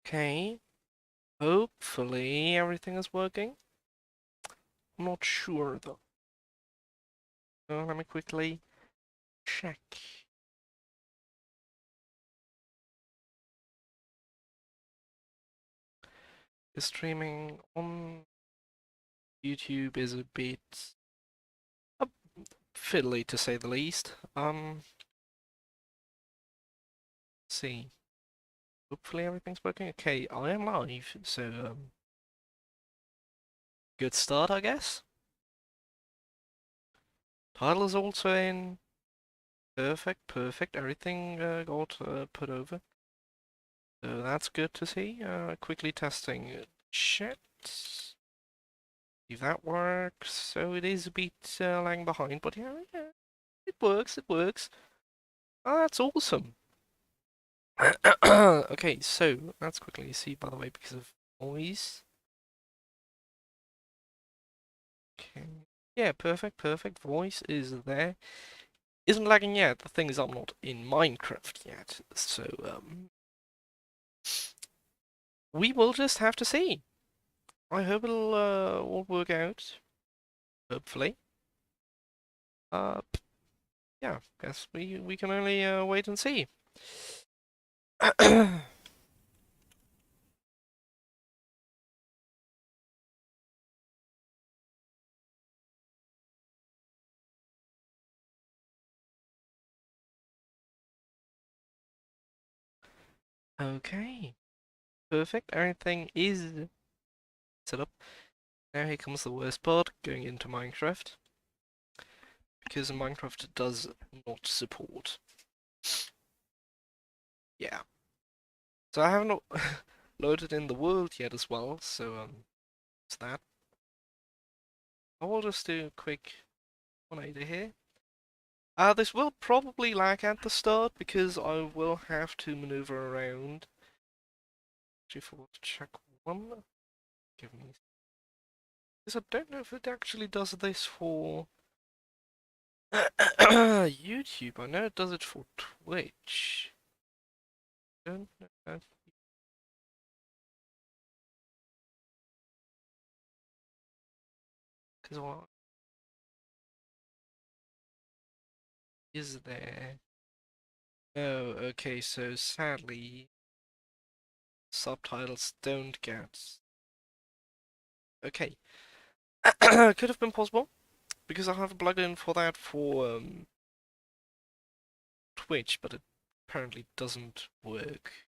Okay, hopefully everything is working. I'm not sure though. Let me quickly check. The streaming on YouTube is a bit fiddly to say the least. Let's see. Hopefully everything's working. Okay, I am live, so good start, I guess. Title is also in. Perfect, perfect. Everything got put over. So that's good to see. Quickly testing chat. If that works. So it is a bit lagging behind, but yeah, it works, it works. Oh, that's awesome. Okay, so let's quickly see, by the way, because of noise. Okay. Yeah, perfect, perfect. Voice is there. Isn't lagging yet. The thing is, I'm not in Minecraft yet, so we will just have to see. I hope it'll all work out. Hopefully. Uh, yeah. Guess we can only wait and see. Okay. Perfect. Everything is set up. Now here comes the worst part, going into Minecraft. Because Minecraft does not support. Yeah. So I have not loaded in the world yet as well, so it's that. I will just do a quick 180 here. This will probably lag at the start because I will have to maneuver around. Actually, forgot to check one. Give me. Because I don't know if it actually does this for YouTube. I know it does it for Twitch. Don't know. Because what is there? Oh, okay, so sadly, subtitles don't get. Okay. Could have been possible, because I have a plugin for that for Twitch, but it apparently doesn't work.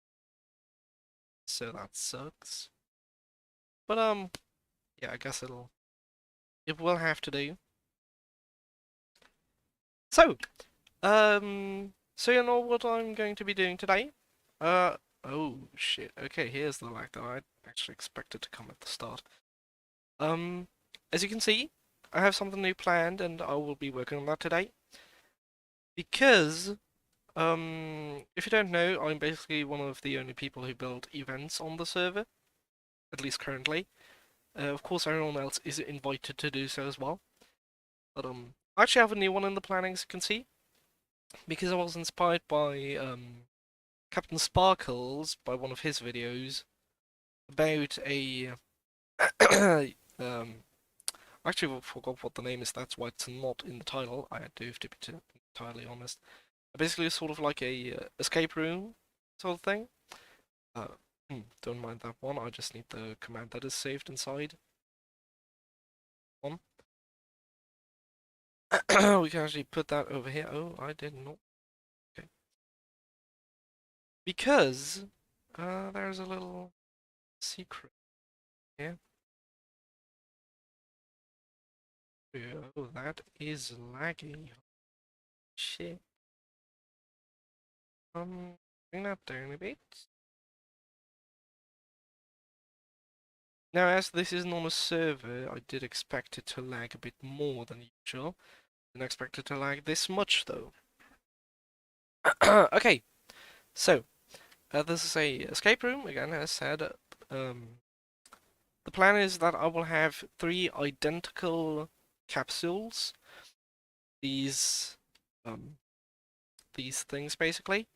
So that sucks. But yeah, I guess it will have to do. So, so you know what I'm going to be doing today? Oh shit. Okay, here's the lag that I actually expected to come at the start. Um, as you can see, I have something new planned, and I will be working on that today. Because, if you don't know, I'm basically one of the only people who build events on the server, at least currently. Of course, everyone else is invited to do so as well. But I actually have a new one in the planning, as you can see, because I was inspired by Captain Sparkles by one of his videos about a actually, I forgot what the name is. That's why it's not in the title. I do have to be entirely honest. Basically, sort of like a escape room sort of thing. Uh, don't mind that one. I just need the command that is saved inside. One. We can actually put that over here. Oh, I did not. Okay. Because there's a little secret here. Oh, that is laggy. Shit. Bring that down a bit. Now, as this isn't on a server, I did expect it to lag a bit more than usual. Didn't expect it to lag this much, though. Okay, so this is a escape room again. As said, the plan is that I will have 3 identical capsules. These these things basically,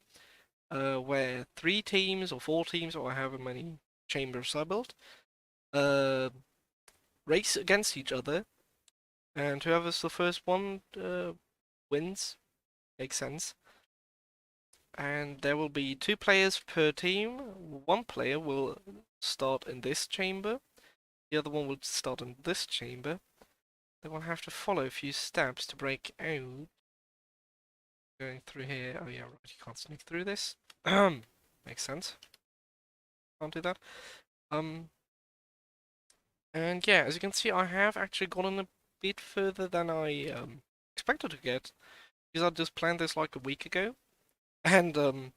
where 3 teams or 4 teams or however many chambers are built, uh, race against each other, and whoever's the first one wins. Makes sense. And there will be 2 players per team. One player will start in this chamber, the other one will start in this chamber. They will have to follow a few steps to break out. Going through here. Oh yeah, right, you can't sneak through this. Makes sense. Can't do that. Um, and yeah, as you can see, I have actually gotten a bit further than I expected to get, because I just planned this like a week ago. And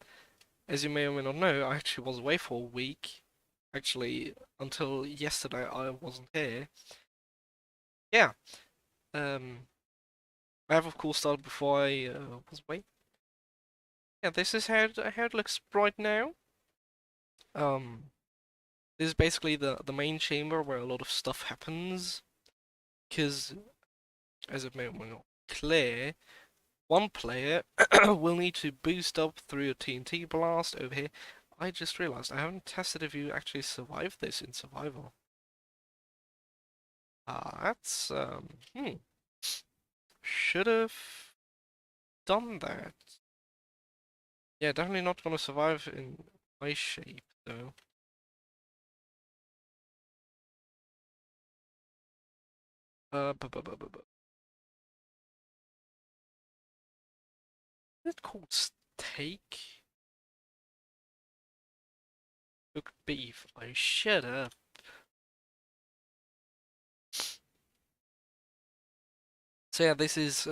as you may or may not know, I actually was away for a week. Actually, until yesterday, I wasn't here. Yeah. Um, I have of course started before I was away. Yeah, this is how it looks right now. Um, this is basically the main chamber where a lot of stuff happens. Because as it may or may not clear, one player will need to boost up through a TNT blast over here. I just realized I haven't tested if you actually survive this in survival. That's should have done that. Yeah, definitely not gonna survive in ice shape though. Is it called steak? Cooked beef. Oh, shut up. So yeah, this is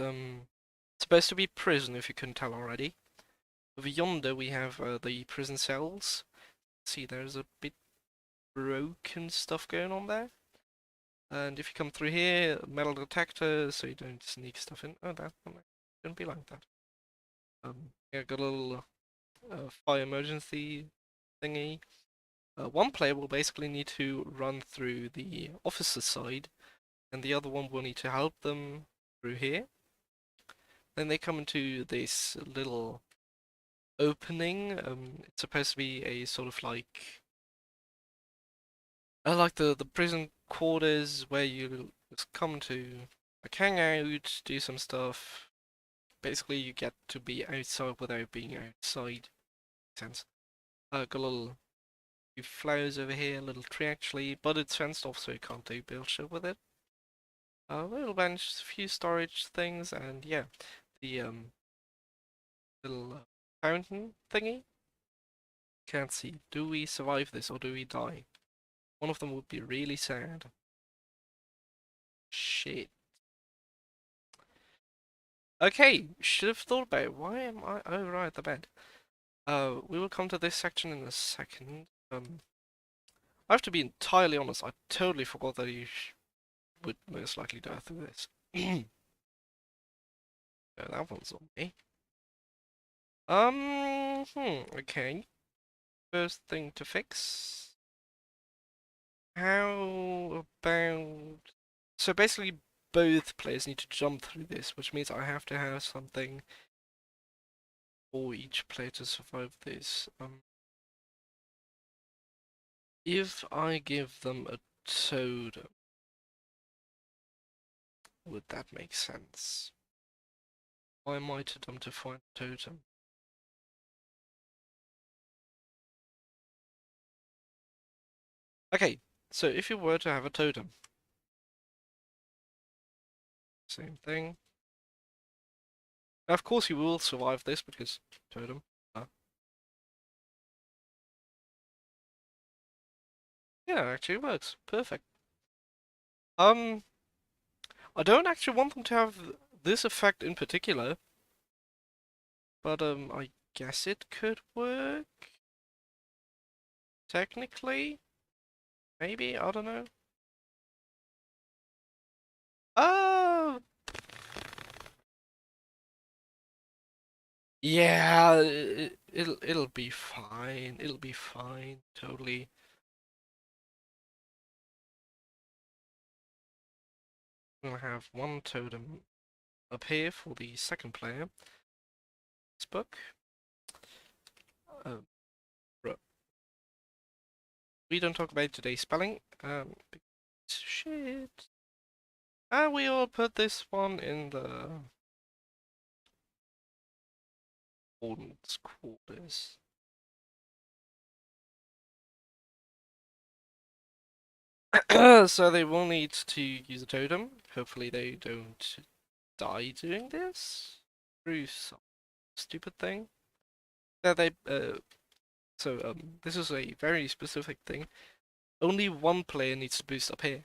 supposed to be prison if you couldn't tell already. Over yonder we have the prison cells. See, there's a bit broken stuff going on there. And if you come through here, metal detector, so you don't sneak stuff in. Oh, that shouldn't be like that. Yeah, got a little fire emergency thingy. One player will basically need to run through the officer side, and the other one will need to help them through here. Then they come into this little opening. It's supposed to be a sort of like the prison quarters where you just come to like hang out, do some stuff. Basically, you get to be outside without being outside. Makes sense. Got a little few flowers over here, a little tree actually, but it's fenced off so you can't do bullshit with it. A little bench, a few storage things, and yeah, the little fountain thingy. Can't see. Do we survive this or do we die? One of them would be really sad. Shit. Okay, should have thought about it. Why am I? Oh, right, the bed. We will come to this section in a second. I have to be entirely honest. I totally forgot that you would most likely die through this. No, that one's on me. Okay. First thing to fix. How about... So basically, both players need to jump through this, which means I have to have something for each player to survive this. If I give them a totem, would that make sense? Why am I to them to find a totem? Okay, so if you were to have a totem, same thing. Now, of course, you will survive this because totem. Yeah, it actually works. Perfect. Um, I don't actually want them to have this effect in particular, but I guess it could work. Technically, maybe, I don't know. Oh, yeah, it'll be fine. It'll be fine. Totally. We'll have one totem up here for the second player. this book. Uh, we don't talk about today's spelling. Shit. And we all put this one in the warden's quarters. So they will need to use a totem. Hopefully they don't die doing this through some stupid thing. Yeah, this is a very specific thing. Only one player needs to boost up here.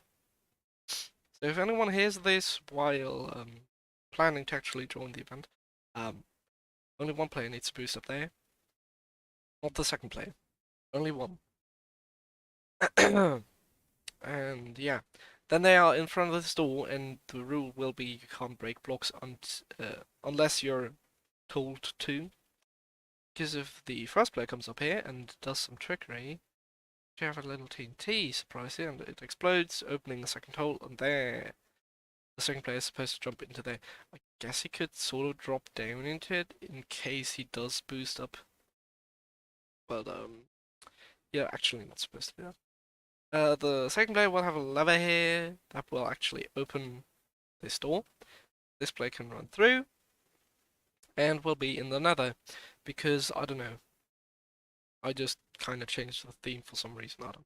So if anyone hears this while planning to actually join the event, um, only one player needs to boost up there. Not the second player. Only one. And yeah. Then they are in front of this door, and the rule will be you can't break blocks unless you're told to. Because if the first player comes up here and does some trickery, you have a little TNT, surprise here, and it explodes, opening the second hole, and there. The second player is supposed to jump into there. I guess he could sort of drop down into it in case he does boost up. But, yeah, actually not supposed to do that. The second player will have a lever here that will actually open this door. This player can run through and will be in the nether because, I don't know, I just kind of changed the theme for some reason, I don't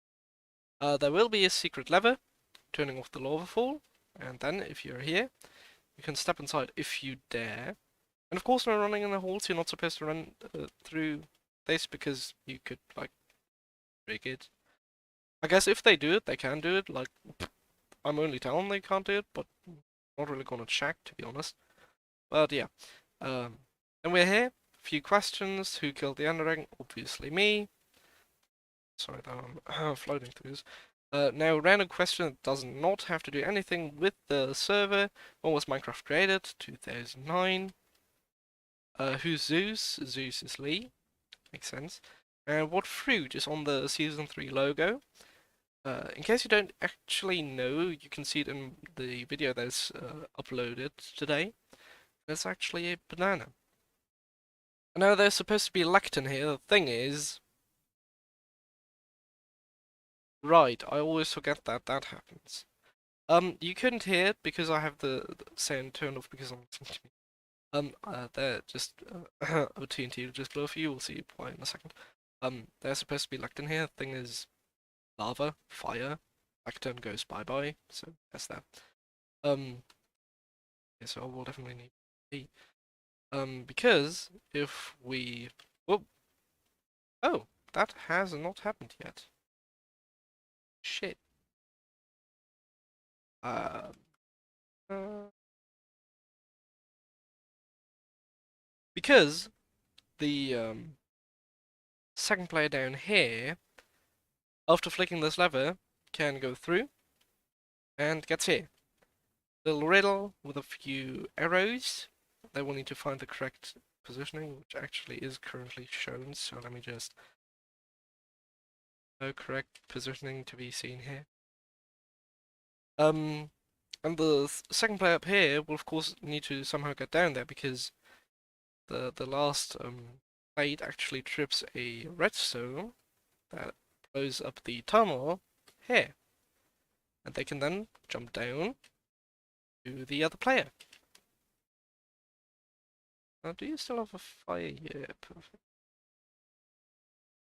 know. There will be a secret lever turning off the lava fall, and then if you're here, you can step inside if you dare. And of course, when running in the halls, you're not supposed to run through this because you could, like, break it. I guess if they do it, they can do it. Like, I'm only telling they can't do it, but not really gonna check, to be honest. But yeah. And we're here. A few questions. Who killed the Endering? Obviously me. Sorry that I'm floating through this. Now, random question does not have to do anything with the server. When was Minecraft created? 2009. Who's Zeus? Zeus is Lee. Makes sense. And what fruit is on the Season 3 logo? In case you don't actually know, you can see it in the video that's uploaded today. It's actually a banana. I know there's supposed to be lectin here. The thing is... Right, I always forget that that happens. You couldn't hear it because I have the sound turned off because I'm listening to me. There, just, TNT will just blow for you, we'll see why in a second. There's supposed to be lectin here. The thing is, lava, fire, lectin goes bye-bye, so that's that. Yeah, so I will definitely need tea. Because if we... Whoop. Oh, that has not happened yet. Shit. Uh, uh, because the second player down here, after flicking this lever, can go through and gets here. Little riddle with a few arrows. They will need to find the correct positioning, which actually is currently shown. So let me just... No correct positioning to be seen here. And the second player up here will of course need to somehow get down there because the last blade actually trips a redstone that blows up the tunnel here. And they can then jump down to the other player. Now, do you still have a fire? Yeah, perfect.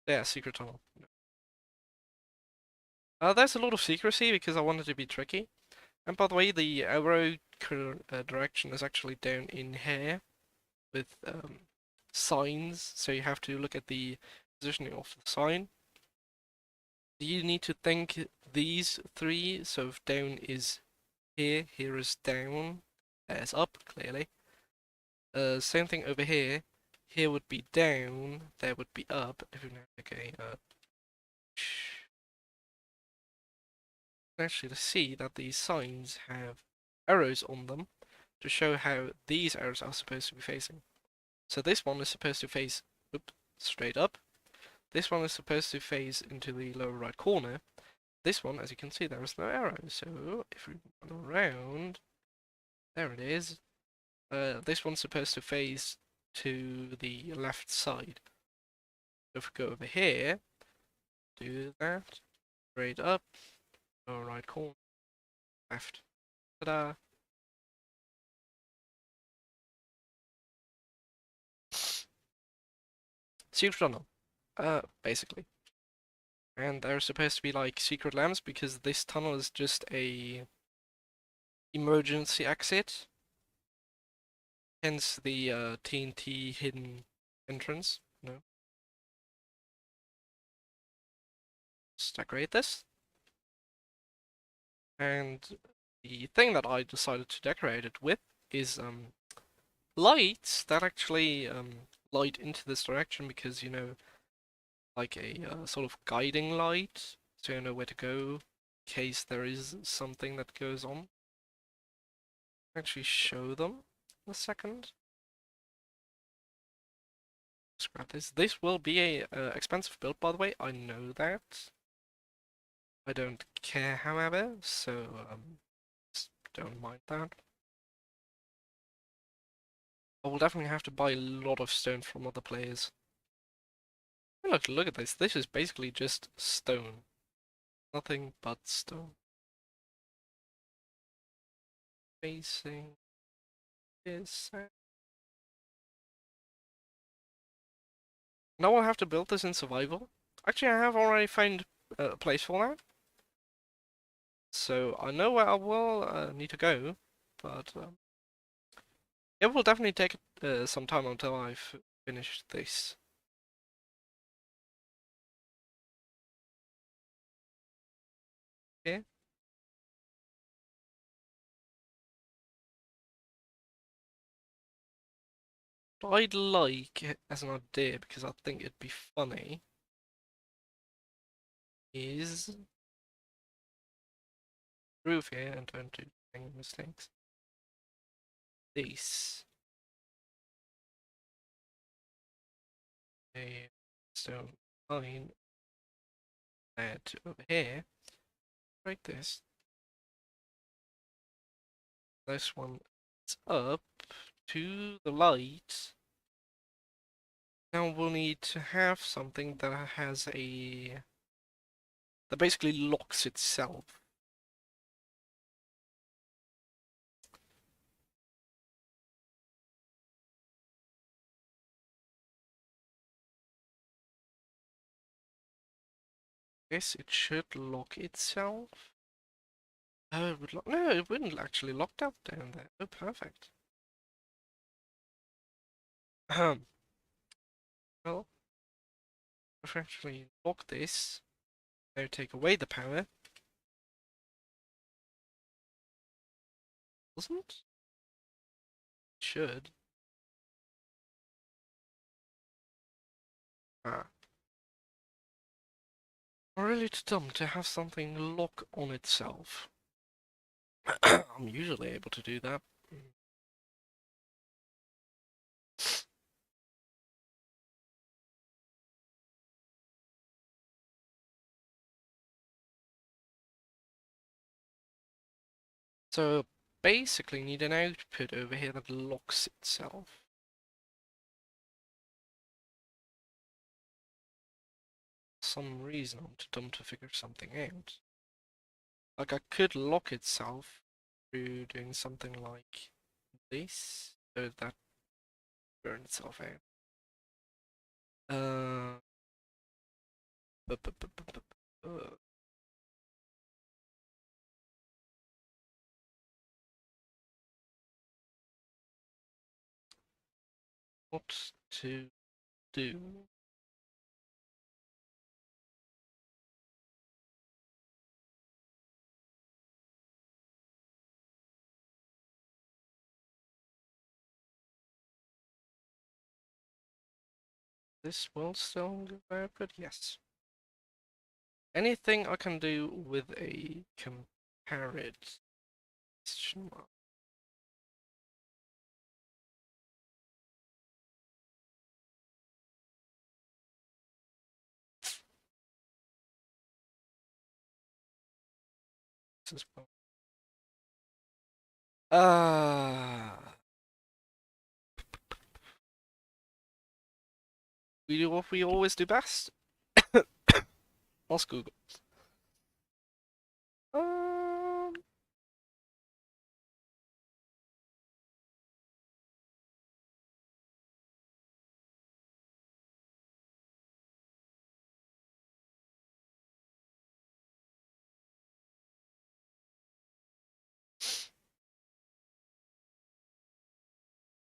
Yeah, secret tunnel. There's a lot of secrecy because I wanted to be tricky. And by the way, the arrow direction is actually down in here with signs, so you have to look at the positioning of the sign. You need to think these three, so if down is here, here is down, there's up, clearly. Same thing over here, here would be down, there would be up. Okay, actually to see that these signs have arrows on them to show how these arrows are supposed to be facing. So this one is supposed to face straight up. This one is supposed to face into the lower right corner. This one, as you can see, there is no arrow. So if we run around, there it is. This one's supposed to face to the left side. If we go over here, do that, straight up, go right corner, left. Ta-da! Secret tunnel, basically. And there's supposed to be like secret lamps because this tunnel is just a emergency exit. Hence the TNT hidden entrance. No. Let's decorate this. And the thing that I decided to decorate it with is lights that actually light into this direction because, you know, like a sort of guiding light so you know where to go in case there is something that goes on. Actually show them in a second. Let's grab this. This will be a expensive build, by the way. I know that. I don't care, however, so just don't mind that. I will definitely have to buy a lot of stone from other players. Look at this. This is basically just stone. Nothing but stone. Facing this. Now I'll have to build this in survival. Actually, I have already found a place for that. So I know where I will need to go, but it will definitely take some time until I've finished this. Okay. What I'd like as an idea, because I think it'd be funny, is roof here and don't do any mistakes. This. A stone line add to over here. Like this. This one is up to the light. Now we'll need to have something that has a that basically locks itself. Yes, it should lock itself. Oh, it would lock. No, it wouldn't actually lock up down there. Oh, perfect. Well, if I actually lock this, now take away the power. Doesn't? It should. Ah. I'm really too dumb to have something lock on itself. I'm usually able to do that. So basically need an output over here that locks itself. For some reason I'm too dumb to figure something out. Like I could lock itself through doing something like this, so that burn itself out. Uh, bu- bu- bu- bu- bu- what to do? This will still give output? Yes. Anything I can do with a comparison mark. As well. Uh, We do what we always do best. Let's Google. Um,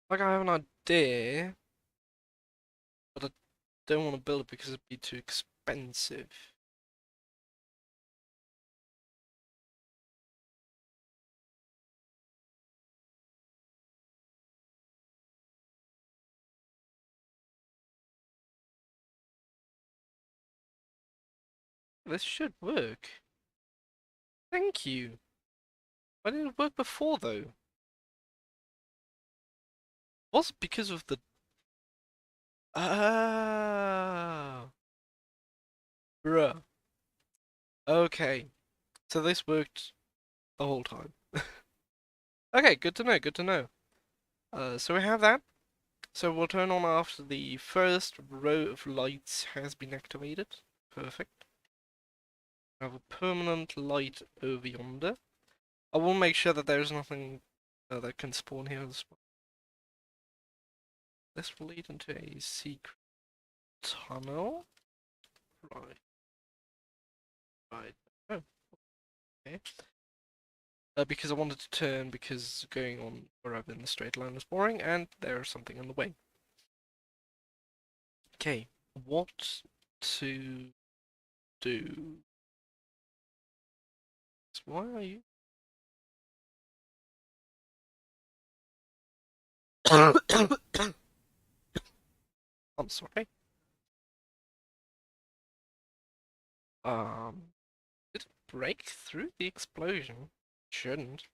like I have an idea, but I don't want to build it because it'd be too expensive. This should work. Thank you. Why didn't it work before though? Was it because of the... Ah, bruh. Okay, so this worked the whole time. Okay, good to know, good to know. So we have that. So we'll turn on after the first row of lights has been activated. Perfect. We have a permanent light over yonder. I will make sure that there's nothing that can spawn here as well. This will lead into a secret tunnel. Right, right. Oh, okay. Because I wanted to turn because going on wherever in the straight line is boring, and there's something in the way. Okay, what to do? Why are you? I'm sorry. Did it break through the explosion? Shouldn't.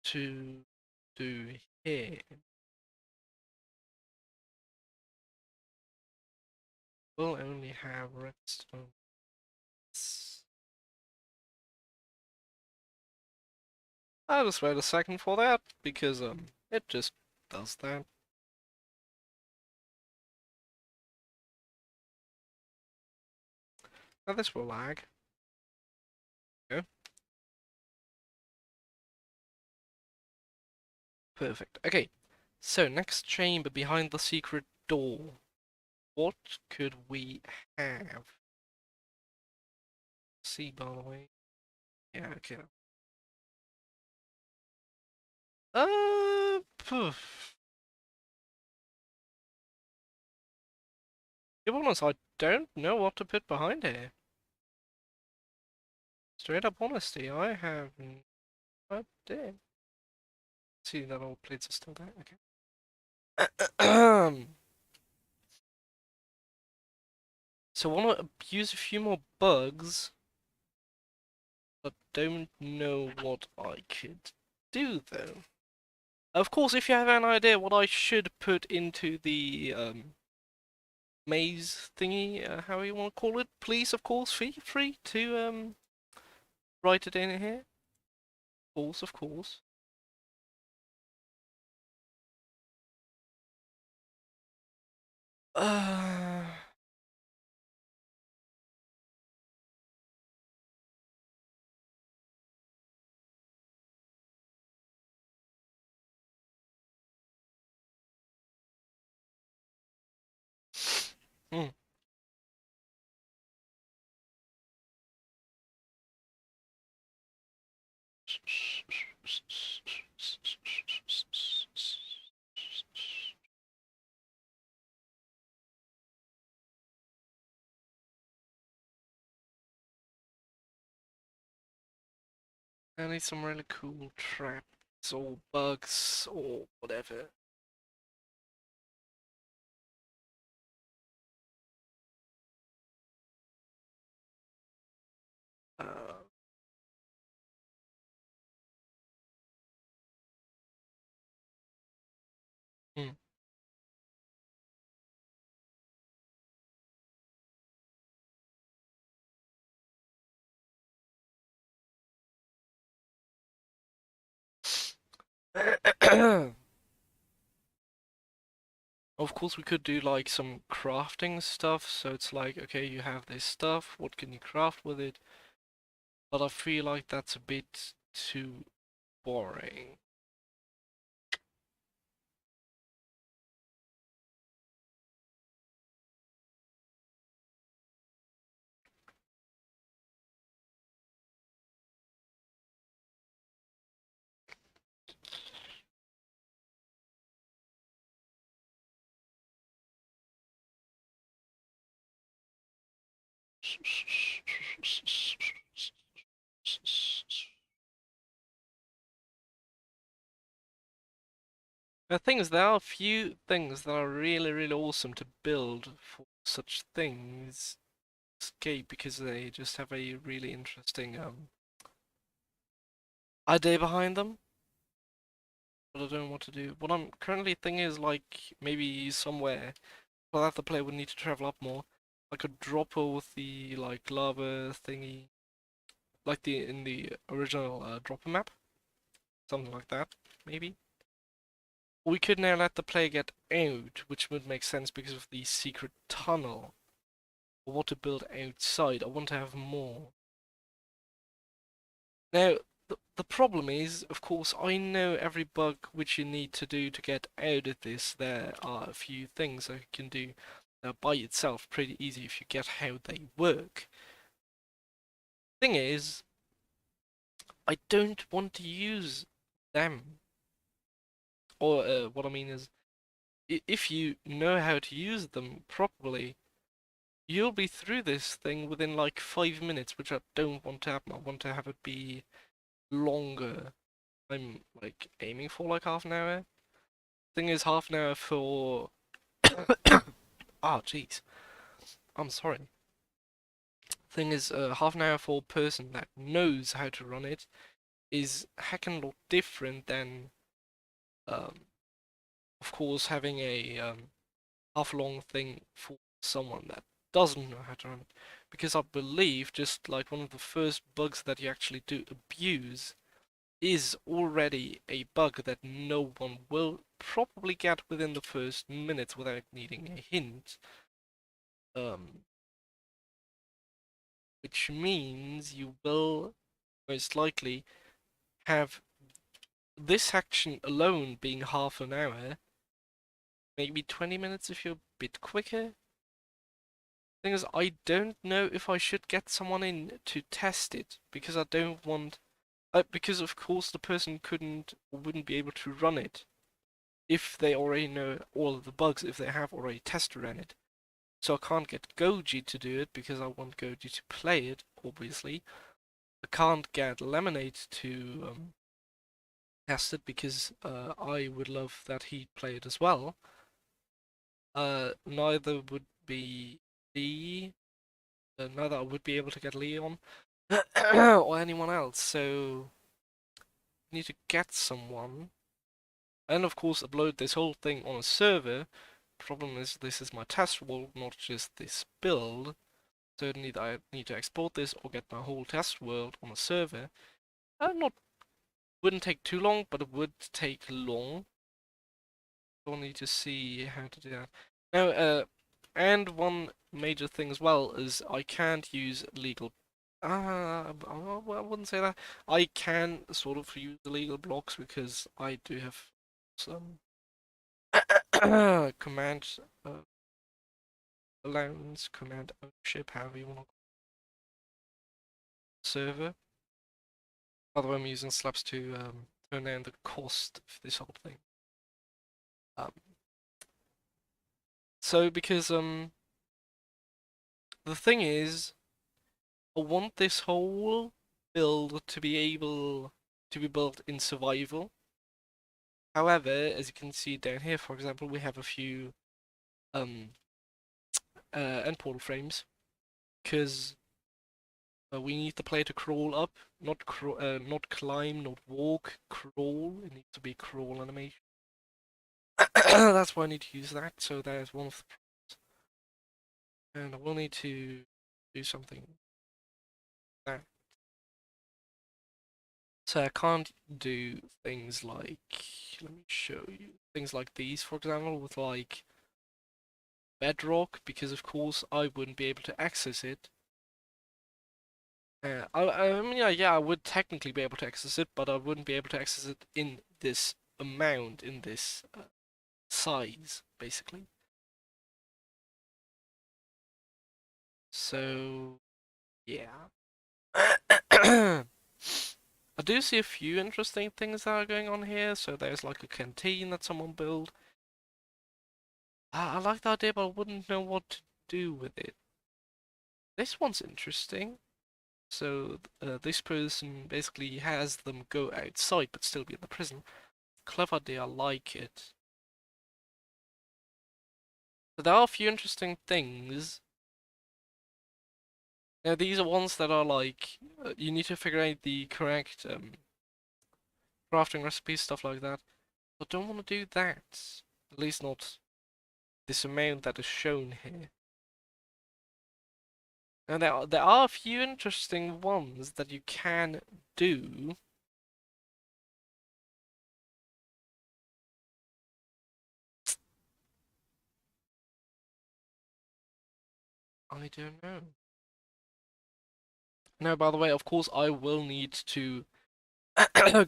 To do here. We'll only have redstone. I'll just wait a second for that because it just does that. Now this will lag. Go. Perfect. Okay. So next chamber behind the secret door. What could we have? See, by the way. Yeah. Okay. Poof. To be honest, I don't know what to put behind here. Straight up honesty, I have no idea. See that all plates are still there. Okay. So I want to use a few more bugs, but don't know what I could do though. Of course, if you have an idea what I should put into the maze thingy, how you want to call it, please, of course, feel free to write it in here. Of course, of course. Uh, hmm. I need some really cool traps or bugs or whatever. Uh, hmm. Of course, we could do like some crafting stuff, so it's like, okay, you have this stuff, what can you craft with it? But I feel like that's a bit too boring. The thing is, there are a few things that are really, really awesome to build for such things. Escape because they just have a really interesting idea behind them. But I don't know what to do. What I'm currently thinking is like maybe somewhere well that the player would need to travel up more. Like a dropper with the like lava thingy, like the in the original dropper map, something like that, maybe. We could now let the player get out, which would make sense because of the secret tunnel. Or what to build outside. I want to have more. Now, the problem is, of course, I know every bug which you need to do to get out of this. There are a few things I can do by itself pretty easy if you get how they work. Thing is, I don't want to use them. Or what I mean is, if you know how to use them properly, you'll be through this thing within like 5 minutes, which I don't want to happen. I want to have it be longer. I'm like aiming for like half an hour. Thing is, half an hour for jeez, I'm sorry. Thing is, half an hour for a person that knows how to run it is heckin' lot different than, um, of course, having a half long thing for someone that doesn't know how to run it. Because I believe just like one of the first bugs that you actually do abuse is already a bug that no one will probably get within the first minutes without needing a hint. Um, which means you will most likely have this section alone being half an hour, maybe 20 minutes if you're a bit quicker. Thing is, I don't know if I should get someone in to test it because I don't want. Because of course the person couldn't or wouldn't be able to run it if they already know all of the bugs, if they have already tested ran it. So I can't get Goji to do it because I want Goji to play it, obviously. I can't get Lemonade to test it because I would love that he play it as well. Neither would be Lee. Neither I would be able to get Leon or anyone else. So I need to get someone, and of course upload this whole thing on a server. Problem is, this is my test world, not just this build. So I need to export this or get my whole test world on a server. Not wouldn't take too long, but it would take long. We'll need to see how to do that. Now, and one major thing as well is I can't use legal. I wouldn't say that. I can sort of use the legal blocks because I do have some command allowance, command ownership, however you want to call it, server. By the way, I'm using slabs to turn down the cost of this whole thing. Um, so because the thing is, I want this whole build to be able to be built in survival. However, as you can see down here, for example, we have a few um end portal frames because we need the player to crawl up, not climb, not walk, crawl. It needs to be crawl animation. That's why I need to use that. So there's one of the, and I will need to do something like that. So I can't do things like, let me show you, things like these, for example, with like Bedrock because of course I wouldn't be able to access it. I mean, yeah, I would technically be able to access it, but I wouldn't be able to access it in this amount, in this size, basically. So, yeah. I do see a few interesting things that are going on here. So there's like a canteen that someone built. I like the idea, but I wouldn't know what to do with it. This one's interesting. So this person basically has them go outside but still be in the prison. Clever idea, I like it. So there are a few interesting things. Now these are ones that are like you need to figure out the correct crafting recipes, stuff like that. I don't want to do that. At least not this amount that is shown here. Now there are a few interesting ones that you can do. I don't know. No, by the way, of course, I will need to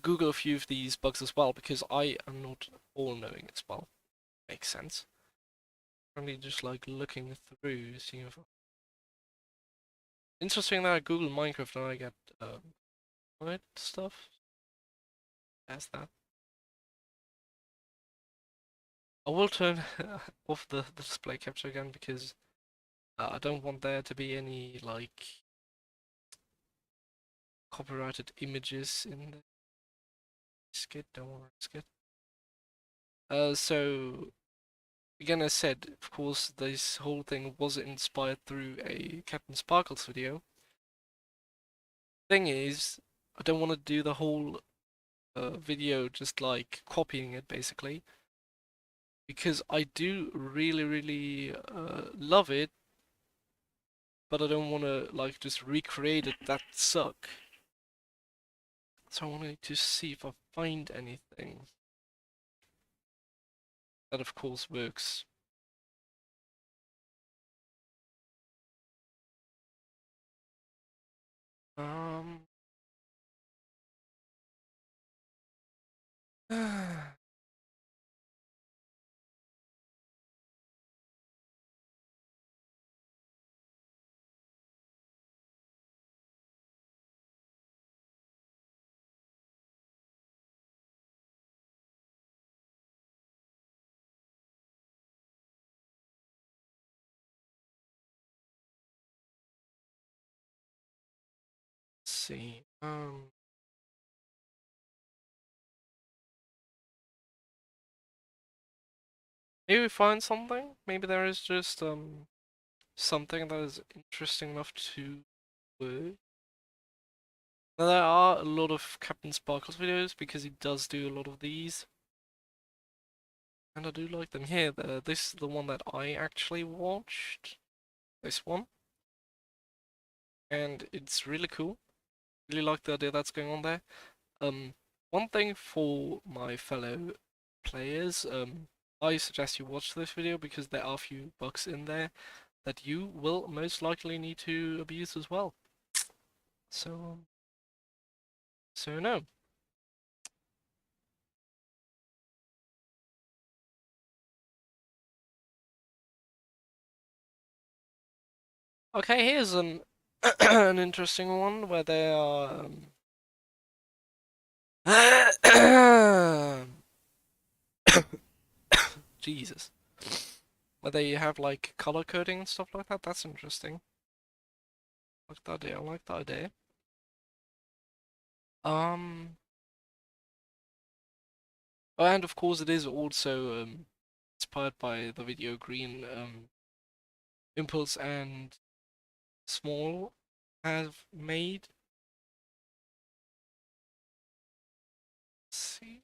Google a few of these bugs as well because I am not all-knowing as well. Makes sense. I'm only just like looking through, seeing if. Interesting that I Google Minecraft and I get right stuff. As that. I will turn off the display capture again because I don't want there to be any like copyrighted images in the skit. Don't want to risk it. So again, as said, of course, this whole thing was inspired through a Captain Sparkles video. Thing is, I don't want to do the whole video just like copying it basically because I do really love it, but I don't want to like just recreate it. That suck. So I wanted to see if I find anything that, of course, works. Um. Let's see. Maybe we find something. Maybe there is just something that is interesting enough to work. Now, there are a lot of Captain Sparkles videos because he does do a lot of these. And I do like them here. This is the one that I actually watched. This one. And it's really cool. Really like the idea that's going on there. One thing for my fellow players, I suggest you watch this video because there are a few bugs in there that you will most likely need to abuse as well. So, so no. Okay, here's an an interesting one where they are. Jesus. Where they have like color coding and stuff like that. That's interesting. I like that idea. I like that idea. Um, oh, and of course it is also inspired by the video Green Impulse and Small have made. Let's see.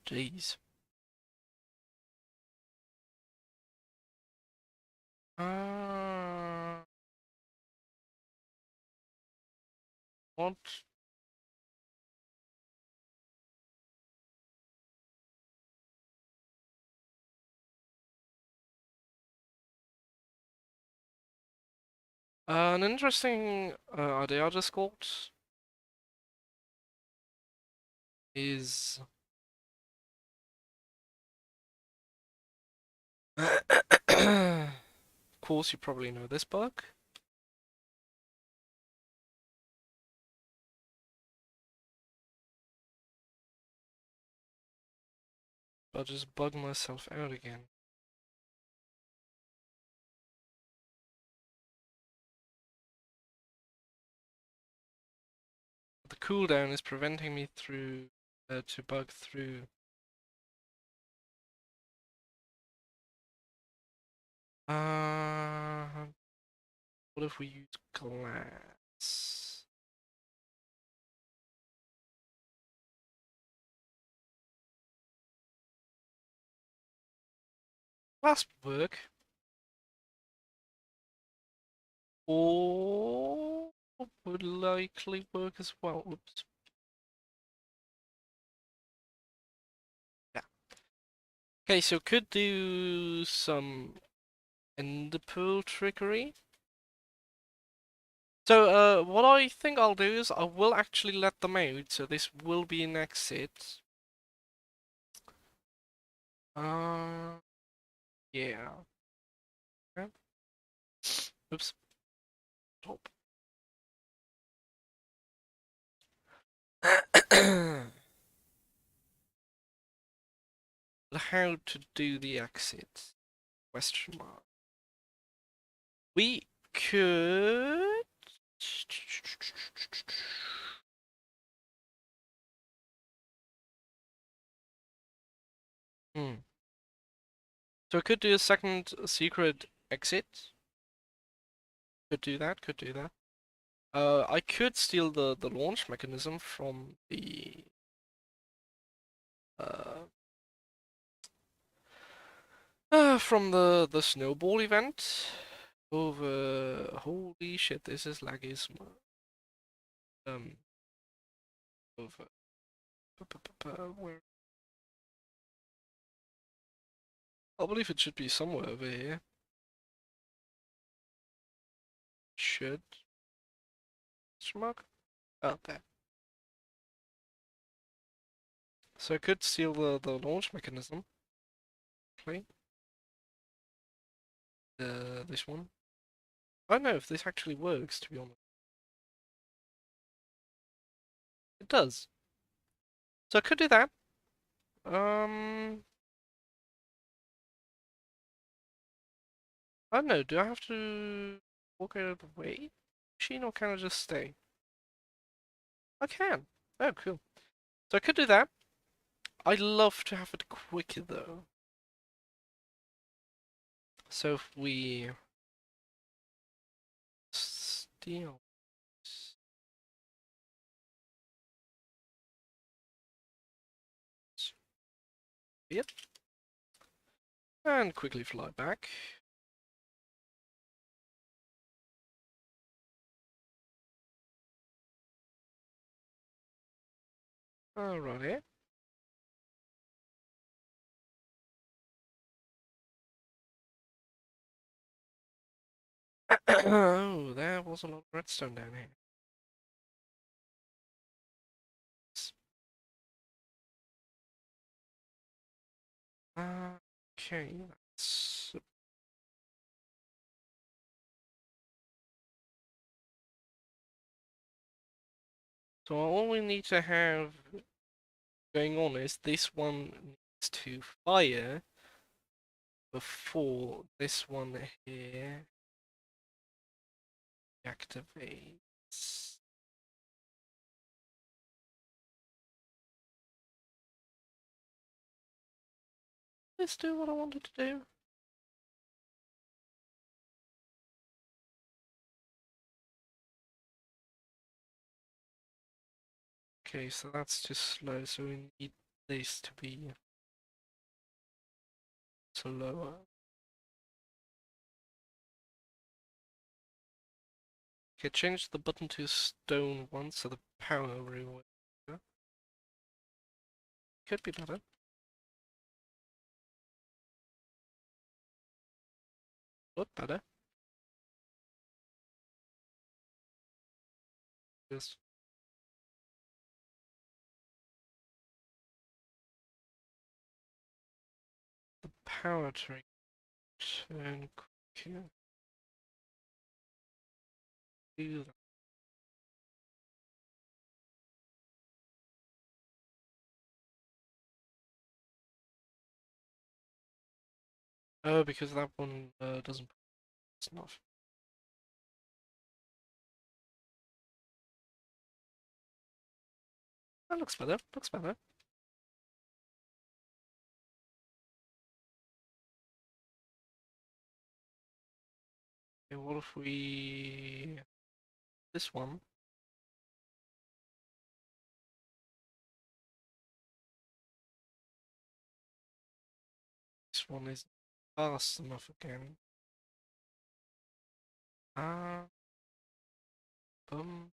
Jeez. Uh, What? An interesting idea I just got is of course you probably know this bug. I'll just bug myself out again. The cooldown is preventing me through to bug through. What if we use glass? Glass would work. Or would likely work as well. Oops. Yeah. Okay, so could do some ender pearl trickery. So, what I think I'll do is I will actually let them out, so this will be an exit. Uh, yeah. Okay. Oops. Top. How to do the exit? Question mark. We could. Hmm. So I could do a second secret exit. Could do that. Could do that. I could steal the launch mechanism uh, from the snowball event. Over. Holy shit! This is laggy. Um. Over. Where? I believe it should be somewhere over here. Should. Mark. Oh, there. So I could steal the launch mechanism. Okay. This one. I don't know if this actually works, to be honest. It does. So I could do that. Um, I don't know. Do I have to walk out of the way, machine, or can I just stay? I can. Oh, cool. So I could do that. I'd love to have it quicker though. So if we steal it and quickly fly back. Alrighty. Oh, there was a lot of redstone down here. Okay, that's so all we need to have going on is this one needs to fire before this one here activates. Let's do what I wanted to do. Okay, so that's just slow, so we need this to be slower. Okay, change the button to stone one so the power will could be better. Look better. Yes. The power tree. Turn quicker. Do that. Oh, because that one doesn't. It's not. That looks better. Looks better. Okay, what if we this one? This one is fast enough again. Ah, bum.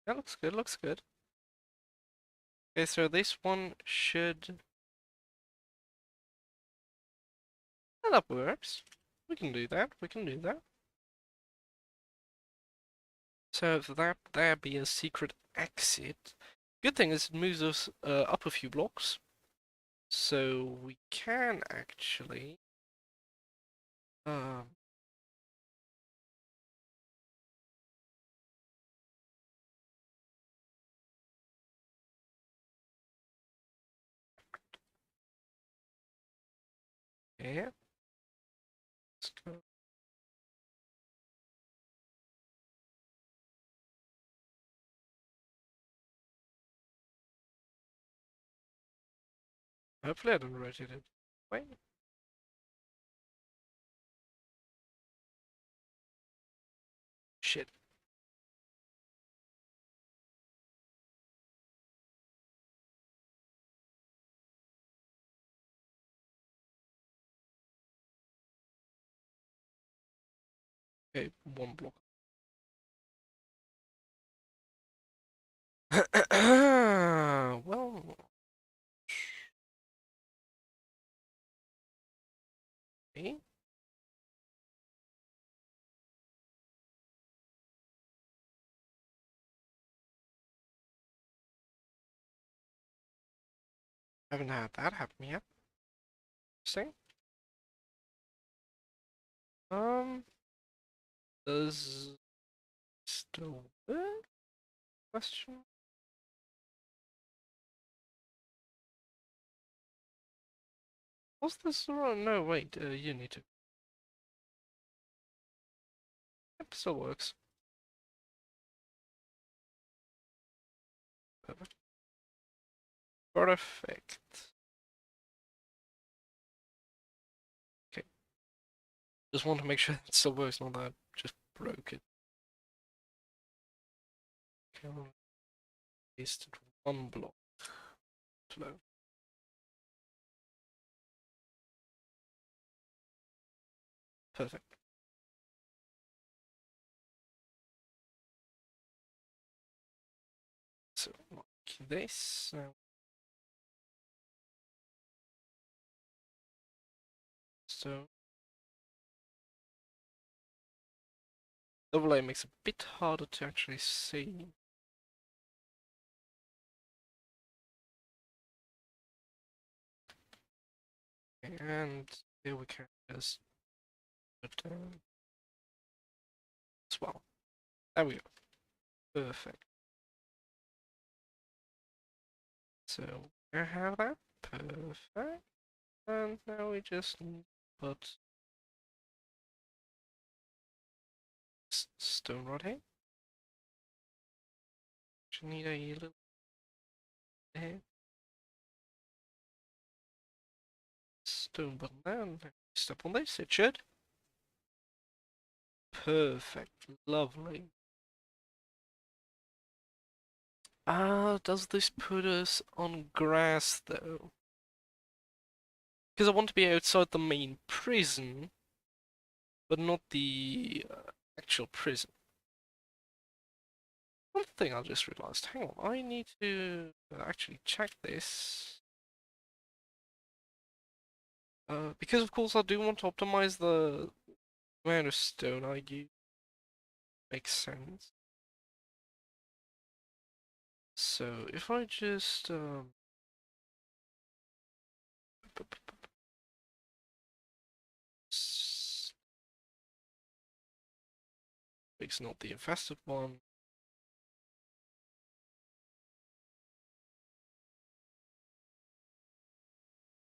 That looks good. Looks good. Okay, so this one should. Oh, that works. We can do that. We can do that. So for that, there be a secret exit. Good thing is it moves us up a few blocks, so we can actually. Um, yeah. Let's go. Hopefully I didn't rotate it. Wait. Shit. Okay, one block. Well, okay. Haven't had that happen yet. Interesting. Um, does still work? Question. What's this? No, wait. You need to. Yep, still works. Perfect. Perfect. Okay. Just want to make sure it still works, not that I just broke it. Okay, I wasted one block to load. Perfect. So, like this. So, overlay makes it a bit harder to actually see. And here we can just put down as well. There we go. Perfect. So I have that. Perfect. And now we just need to put stone rod here. Just need a little here. Stone button there. And step on this. It should. Perfect. Lovely. Ah, does this put us on grass though? Because I want to be outside the main prison, but not the actual prison. One thing I just realized, hang on, I need to actually check this. Because of course I do want to optimize the amount of stone I use. Makes sense. So if I just it's not the infested one.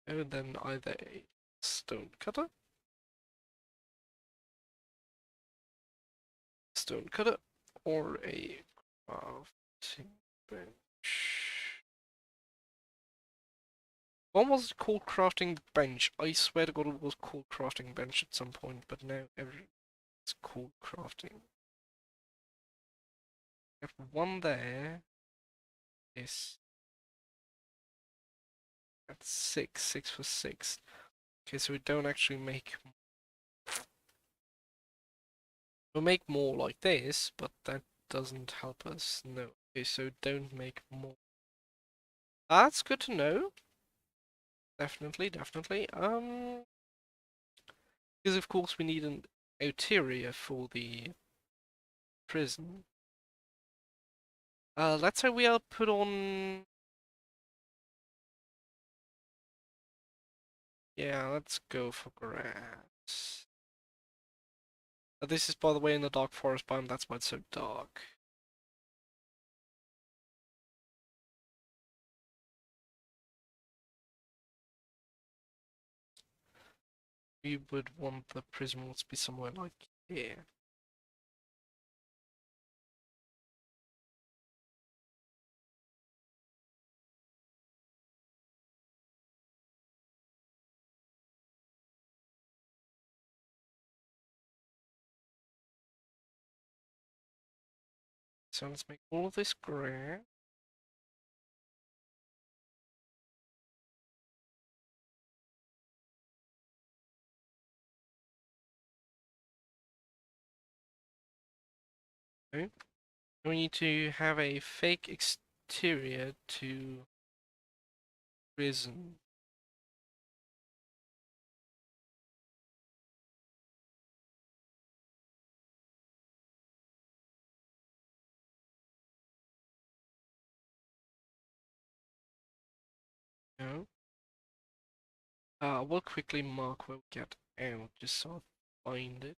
And then either a stone cutter, or a crafting bench. What was it called? Crafting bench. I swear to God it was called crafting bench at some point, but now it's called crafting. We have one there. Yes. That's six. 6 for 6. Okay, so we don't actually make. We'll make more like this, but that doesn't help us. No. Okay, so don't make more. That's good to know. Definitely, definitely. Because of course we need an interior for the prison. Let's say we are put on. Yeah, let's go for grass. This is, by the way, in the dark forest biome. That's why it's so dark. We would want the prison to be somewhere like here. So let's make all of this grass. Okay. We need to have a fake exterior to prison. No. We'll quickly mark where we get out just so I find it.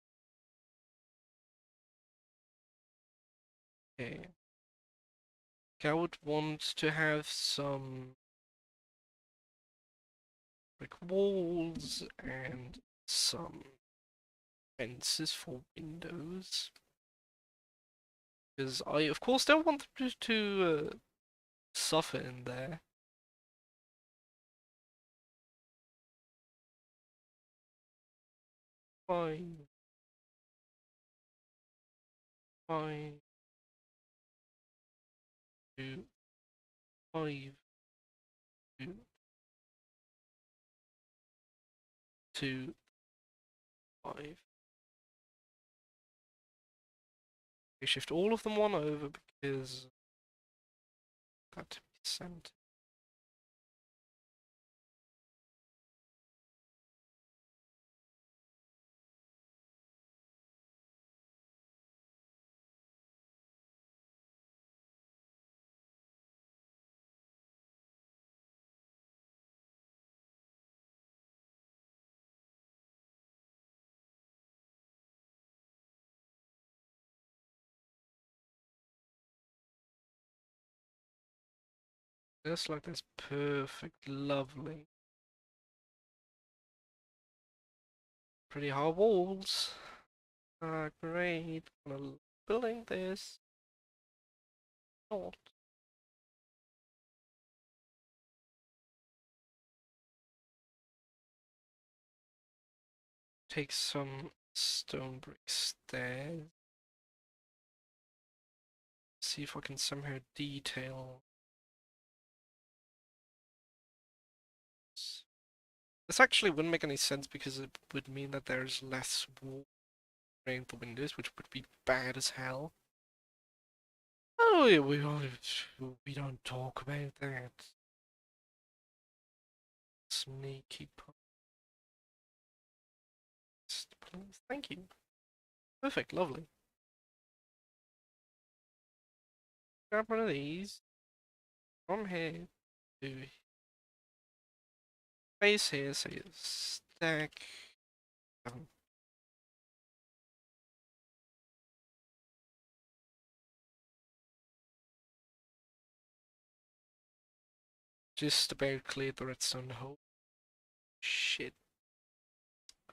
Okay. Okay, I would want to have some brick walls and some fences for windows. Because I, of course, don't want them to suffer in there. Fine. Fine. 2, 5, 2, 2, 5. We shift all of them one over because that to be sent. Just like this. Perfect. Lovely. Pretty hard walls. Ah, great. Gonna building this. Not. Take some stone bricks there. See if I can somehow detail. This actually wouldn't make any sense because it would mean that there's less water around the windows, which would be bad as hell. Oh, yeah, we don't talk about that. Sneaky please. Thank you. Perfect, lovely. Grab one of these. From here to base here, so you stack. Um, just about cleared the redstone hole. Shit.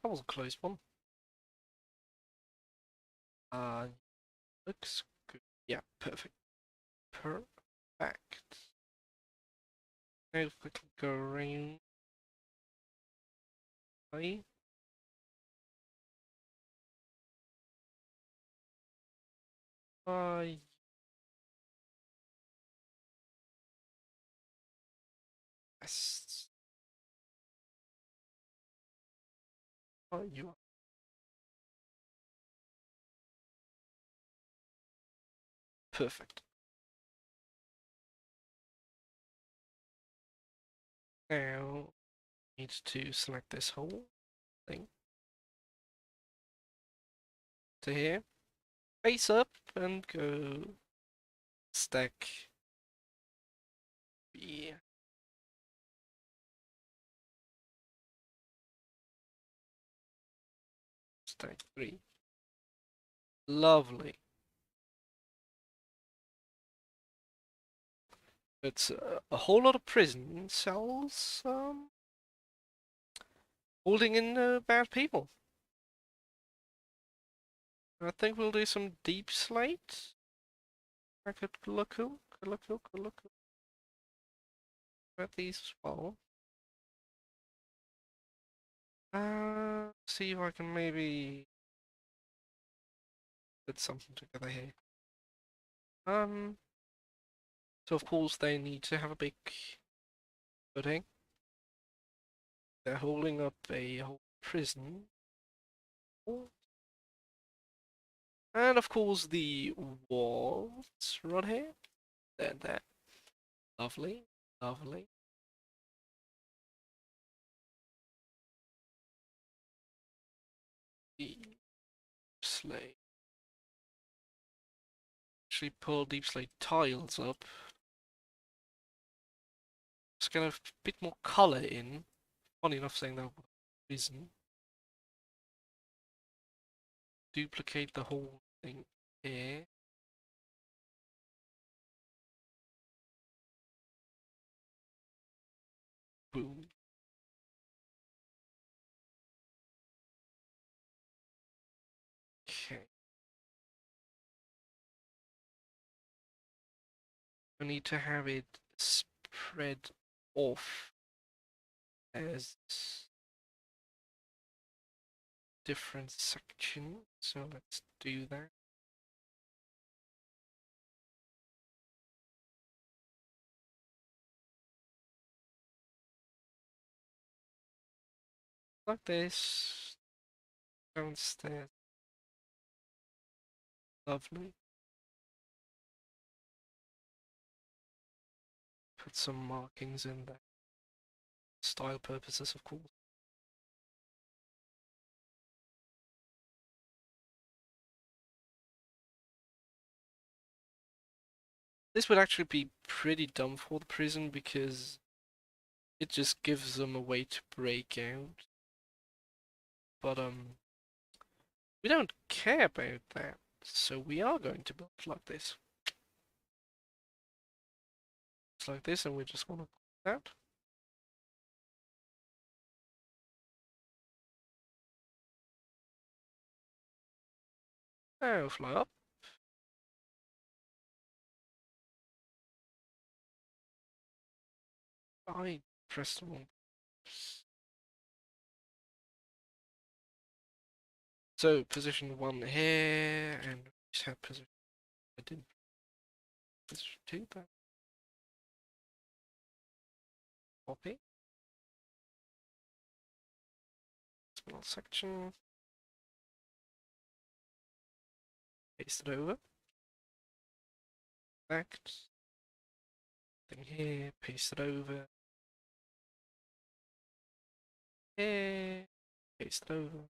That was a close one. Uh, looks good. Yeah, perfect. Perfect. Now if we can go around. Right? Uh, yes. You are perfect. Now, need to select this whole thing to here. Face up and go stack B. Stack 3. Lovely. It's a whole lot of prison cells holding in bad people. I think we'll do some deep slate. I could look cool. Could look cool. Could look cool. At these as well. See if I can maybe put something together here. So of course they need to have a big footing. They're holding up a whole prison. And of course the walls right here. There. Lovely. Lovely. Deep slate. Actually pull deep slate tiles up. Just get a bit more colour in. Funny enough saying that reason. Duplicate the whole thing here. Boom. Okay. I need to have it spread off as different sections. So let's do that. Like this. Downstairs. Lovely. Put some markings in there. Style purposes, of course. This would actually be pretty dumb for the prison because it just gives them a way to break out. But we don't care about that, so we are going to build like this. It's like this, and we just want to that. Now fly up. I pressed the wrong. So position 1 here, and just have position. I did position 2 that. Copy. Final section. Paste it over. Select. Thing here. Paste it over. Here. Paste it over.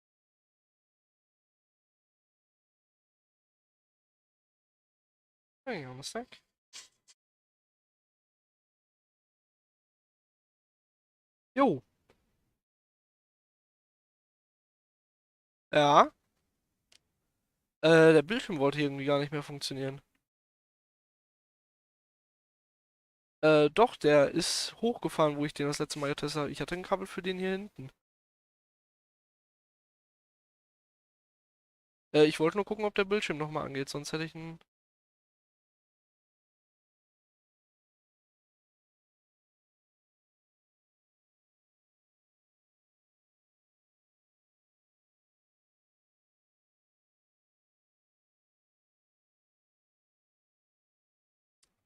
Hang on a sec. Jo. Ja. Der Bildschirm wollte irgendwie gar nicht mehr funktionieren. Doch, der ist hochgefahren, wo ich den das letzte Mal getestet habe. Ich hatte ein Kabel für den hier hinten. Ich wollte nur gucken, ob der Bildschirm nochmal angeht, sonst hätte ich einen.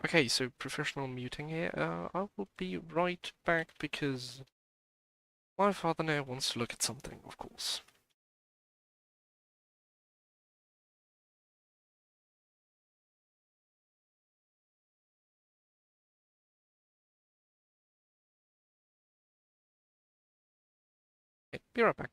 Okay, so professional muting here. I will be right back because my father now wants to look at something, of course. Okay, be right back.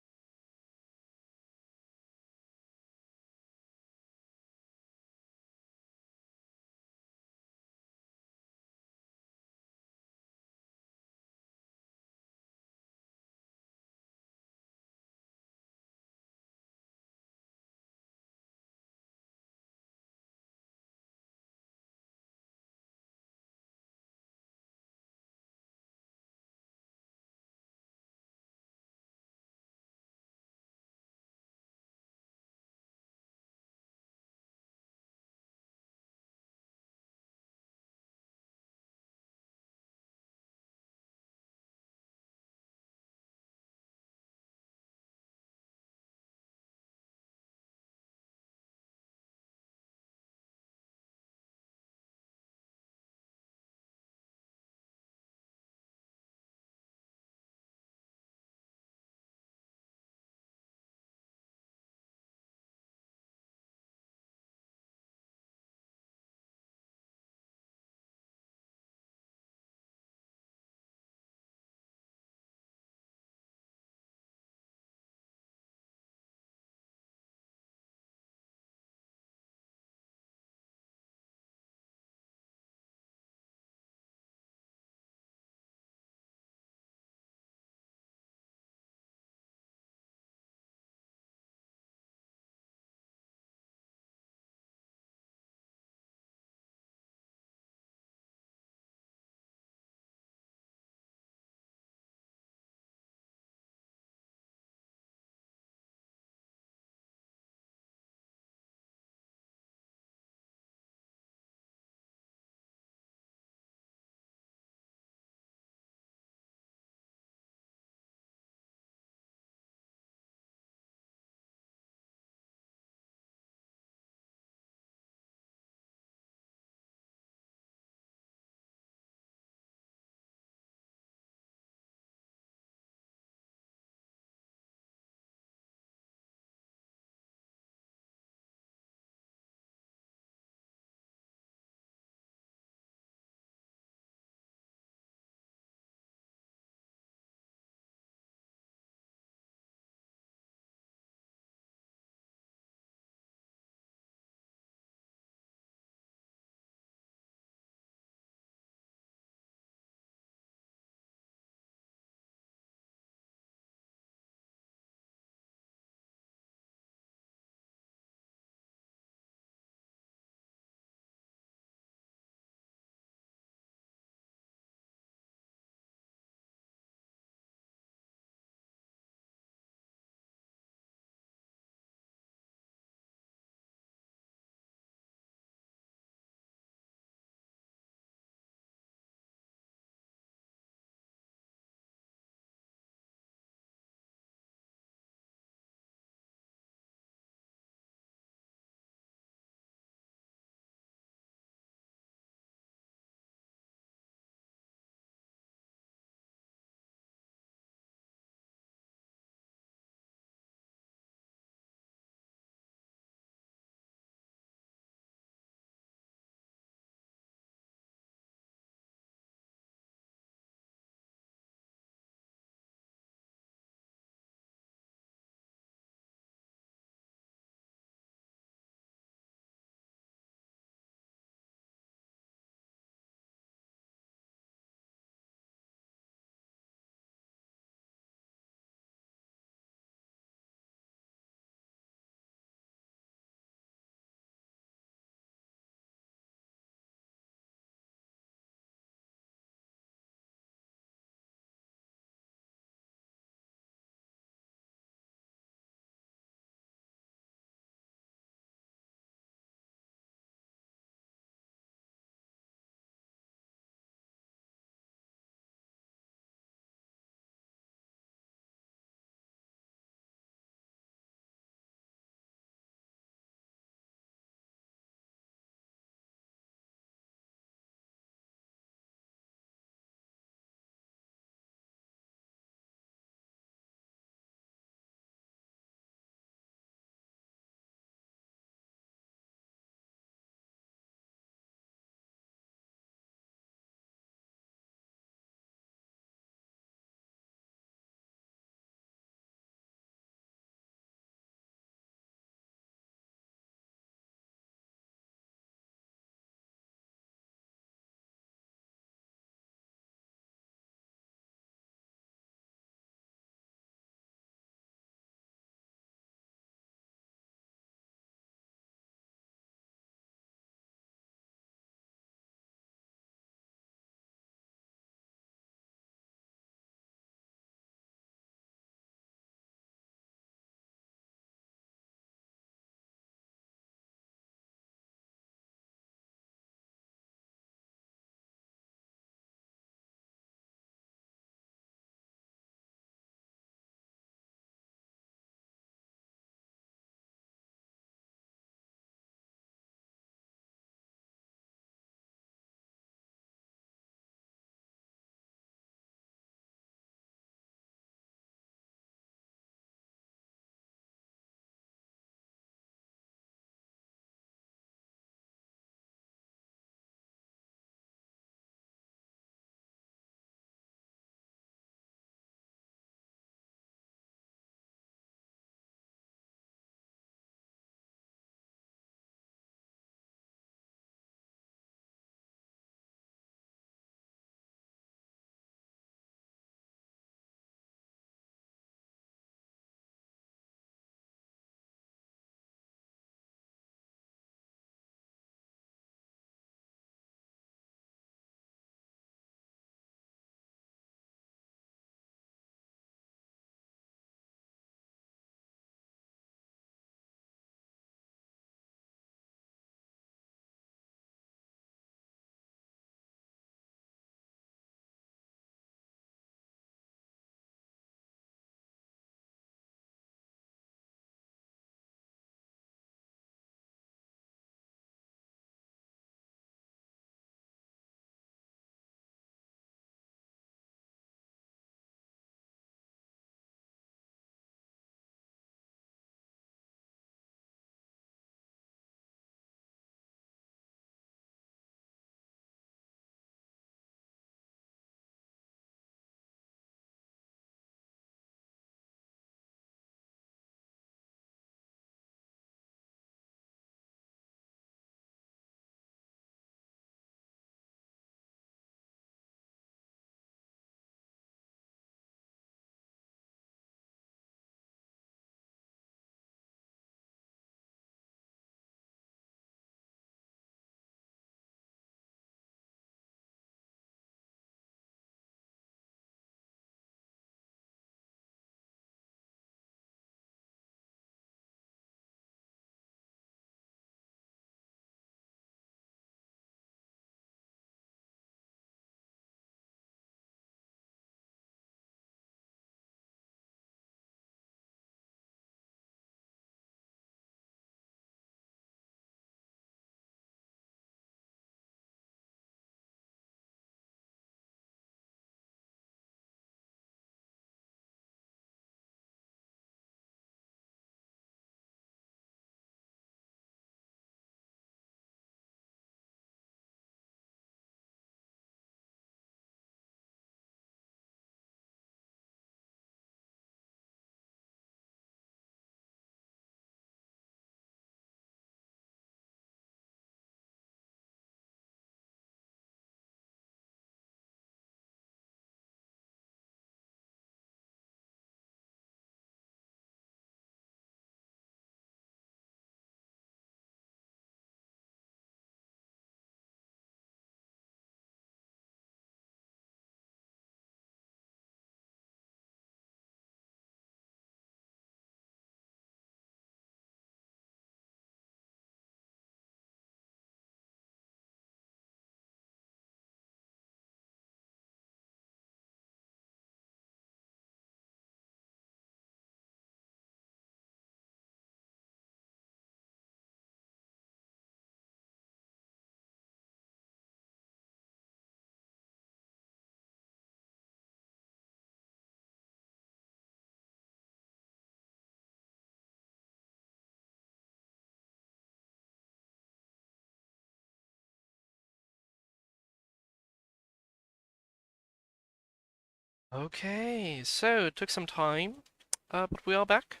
Okay, so it took some time, but we are back.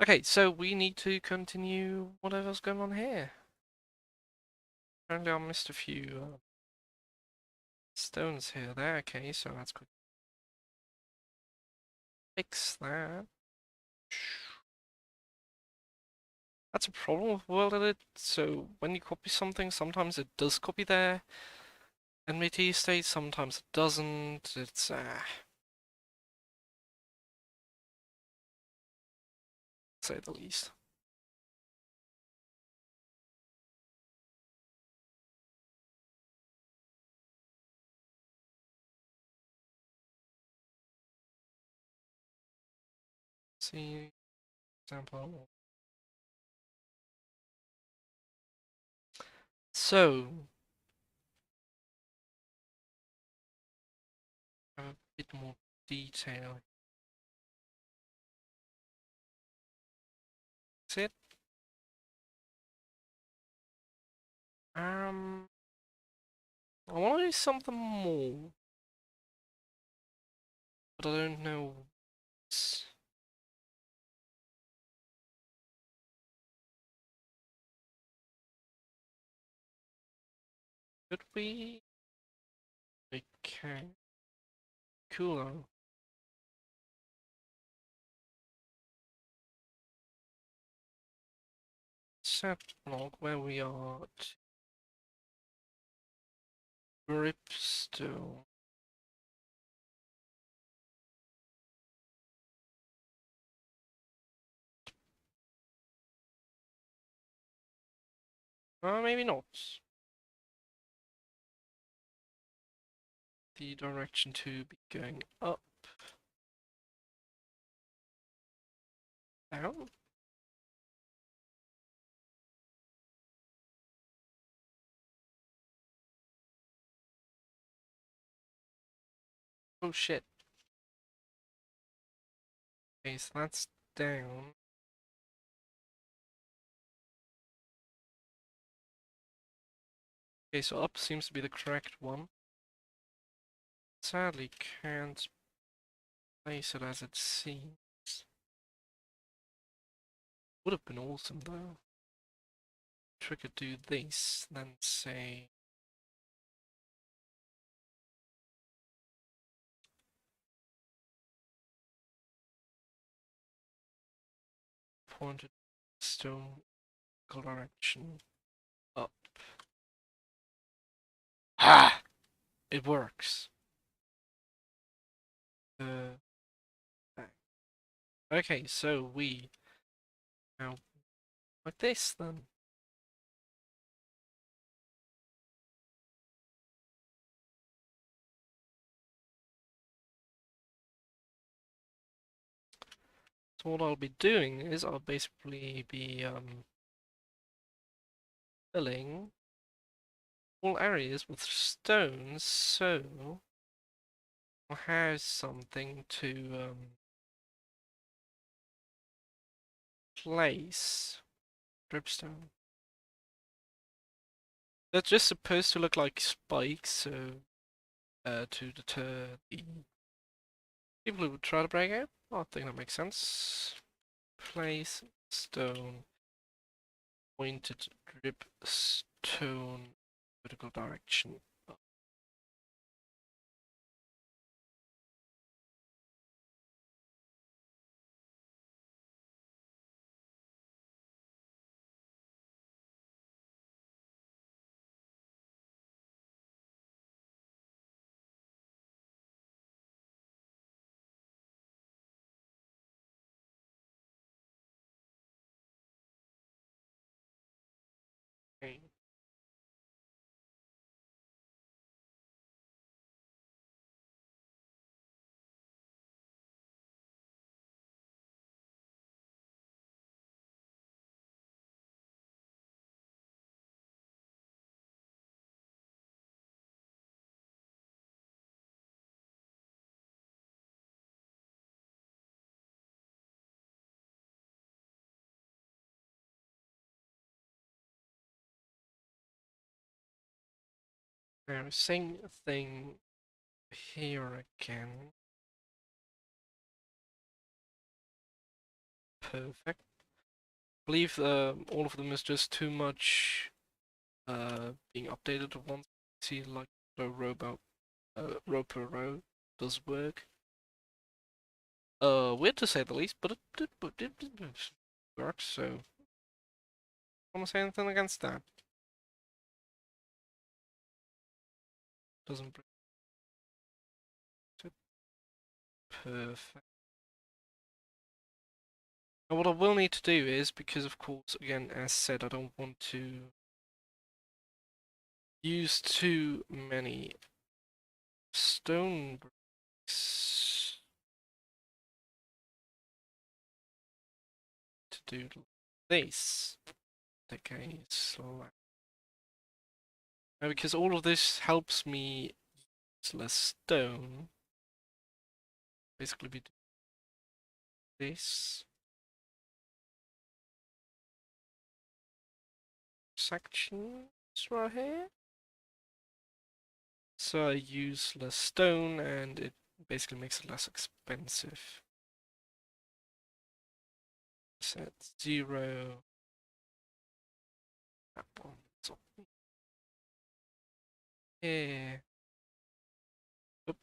Okay, so we need to continue whatever's going on here. Apparently I missed a few stones here there. Okay, so let's quick fix that. That's a problem with World Edit. So when you copy something, sometimes it does copy their NVT state, sometimes it doesn't. It's to say the least. See example. So have a bit more detail. That's it. Um, I want to do something more, but I don't know. Could we? Okay, cool. Set block where we are at Gripstone. Maybe not. The direction to be going up, down. Oh shit. Okay, so that's down. Okay, so up seems to be the correct one. Sadly, can't place it as it seems. Would have been awesome though. If we could do this, then say pointed stone direction up. Ah! It works. Uh, okay, so we now like this then. So what I'll be doing is I'll basically be filling all areas with stones, so I'll have something to place dripstone. They're just supposed to look like spikes, so to deter the people who would try to break out. I think that makes sense. Place stone, pointed dripstone, vertical direction. Okay. Now, same thing here again. Perfect. I believe all of them is just too much being updated at once. See, like the robot, row per row does work. Weird to say the least, but it works. So, I want to say anything against that. Doesn't break it. Perfect. Now, what I will need to do is, because of course, again, as said, I don't want to use too many stone bricks to do this. Okay, slap. Now, because all of this helps me use less stone, basically be this section right here. So I use less stone and it basically makes it less expensive. Set 0. That one. So, yeah. Oop,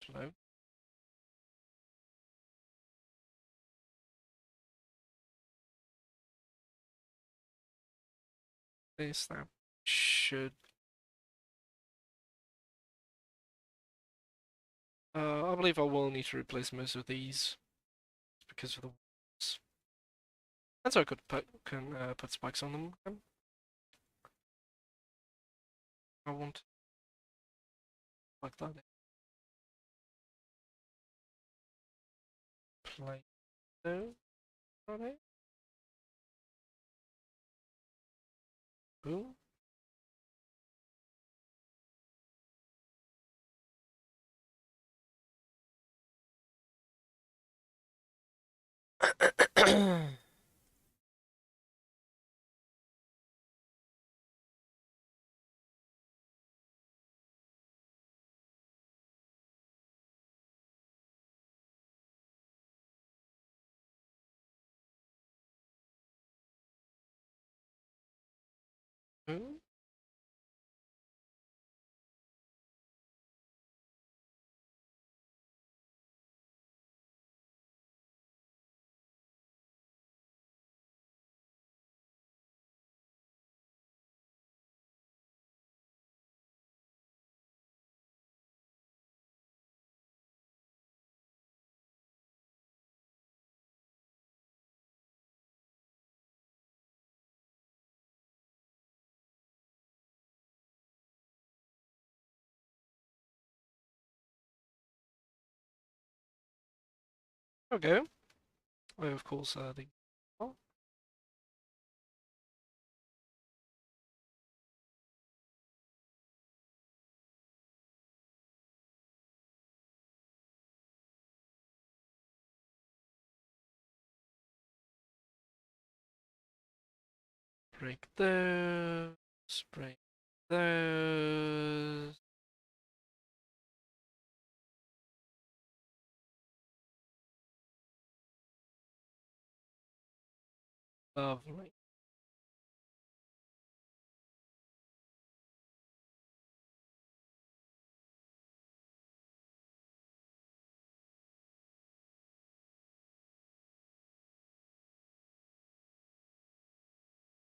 hello. This, that should. I believe I will need to replace most of these because of the walls. And so I could put spikes on them again. I want like that. Play though, are they? Boom. Boom. Okay. Oh, of course, the. Oh, break those. Break those. Lovely.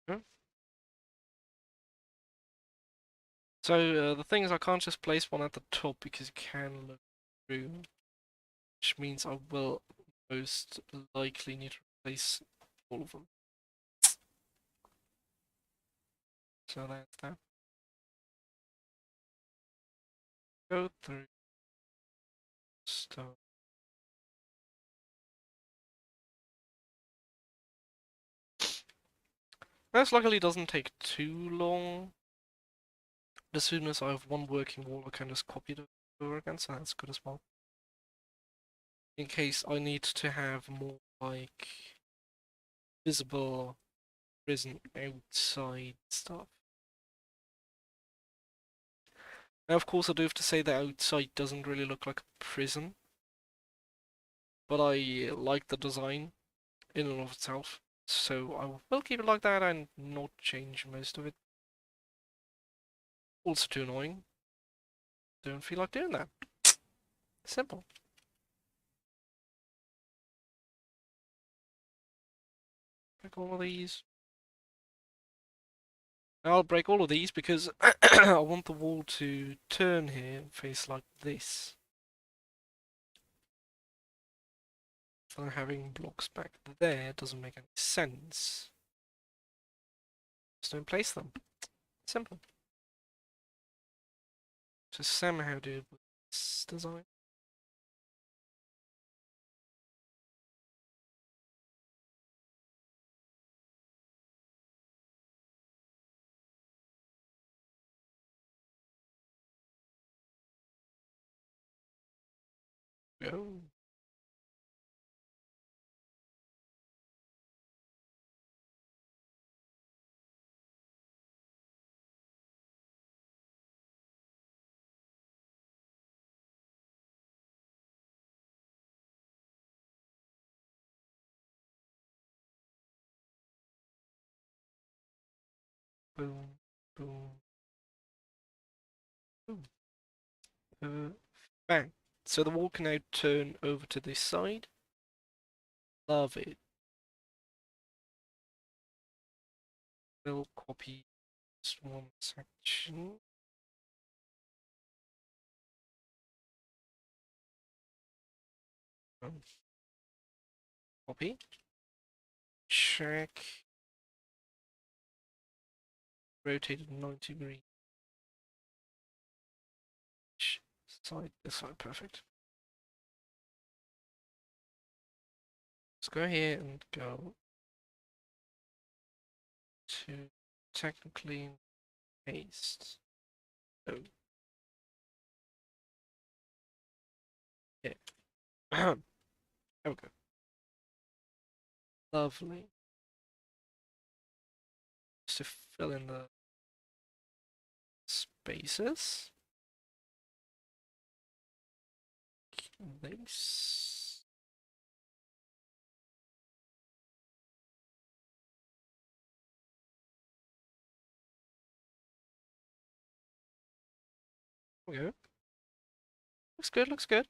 Yeah. So the thing is, I can't just place one at the top because it can look through, which means I will most likely need to replace all of them. So that's that. Go through stuff. Most likely doesn't take too long. As soon as I have one working wall, I can just copy it over again, so that's good as well. In case I need to have more, like, visible prison outside stuff. Now, of course, I do have to say that outside doesn't really look like a prison, but I like the design in and of itself. So I will keep it like that and not change most of it. Also too annoying. Don't feel like doing that. Simple. Break all of these. I'll break all of these because I want the wall to turn here and face like this. So having blocks back there doesn't make any sense. Just don't place them. Simple. Just somehow do it with this design. Go. Boom. Boom. Boom. Bang. So the wall can now turn over to this side. Love it. We'll copy this one section. Copy. Check. Rotated 90 degrees. Side, this side, perfect. Let's go here and go to technically paste. Oh, yeah. There we go. Lovely. Just to fill in the spaces. Nice. There we go. Looks good, looks good.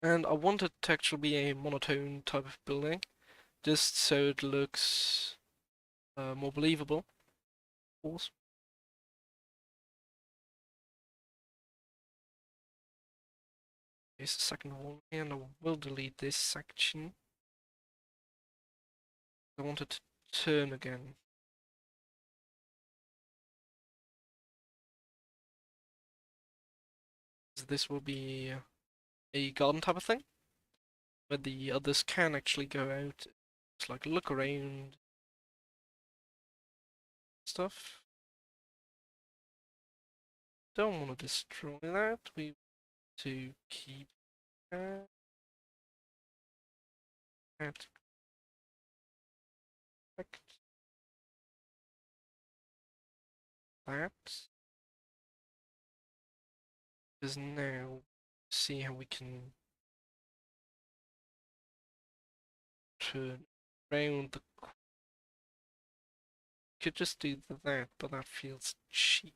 And I want it to actually be a monotone type of building, just so it looks more believable, of course. Here's the second one, and I will delete this section. I want it to turn again. So this will be a garden type of thing, where the others can actually go out, just like look around, stuff. Don't want to destroy that. We want to keep that. That is now see how we can turn around the. Could just do that, but that feels cheap.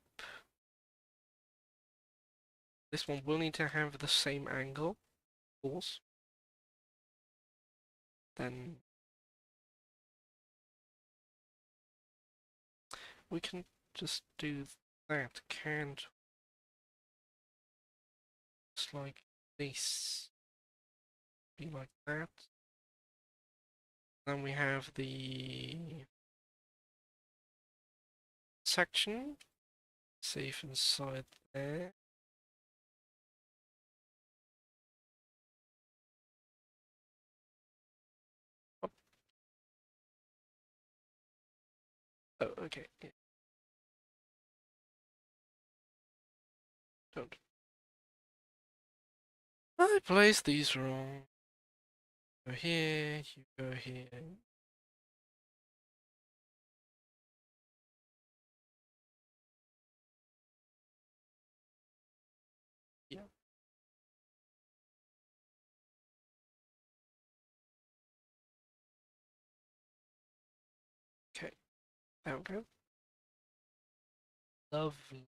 This one will need to have the same angle, of course. Then we can just do that, can't just like this, be like that. Then we have the section safe inside there. Oh, oh okay. Yeah, don't. I placed these wrong. Go here, you go here. There we go. Lovely.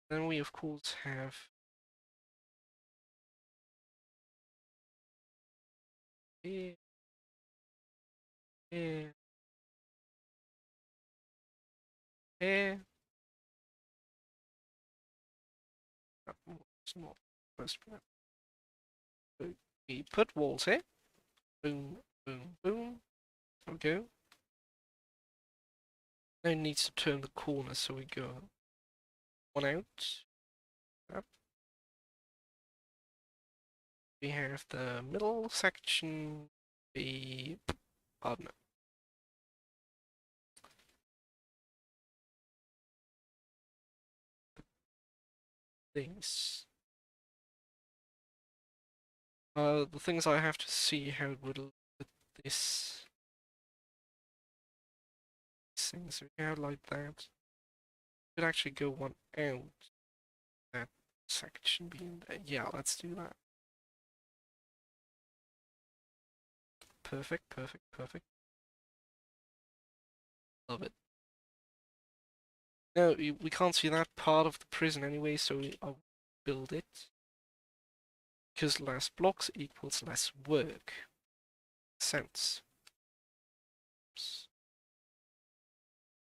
Then we of course have here, here, here. Oh, it's not supposed to be that. So we put walls here. Boom, boom, boom. There we go. Now it needs to turn the corner, so we go one out. Up. We have the middle section be, I don't know, things. The things I have to see how it would look with this. These things we have like that. Could actually go one out. That section being there. Yeah, let's do that. Perfect, perfect, perfect. Love it. No, we can't see that part of the prison anyway, so I'll build it. Because less blocks equals less work. Sense. Oops.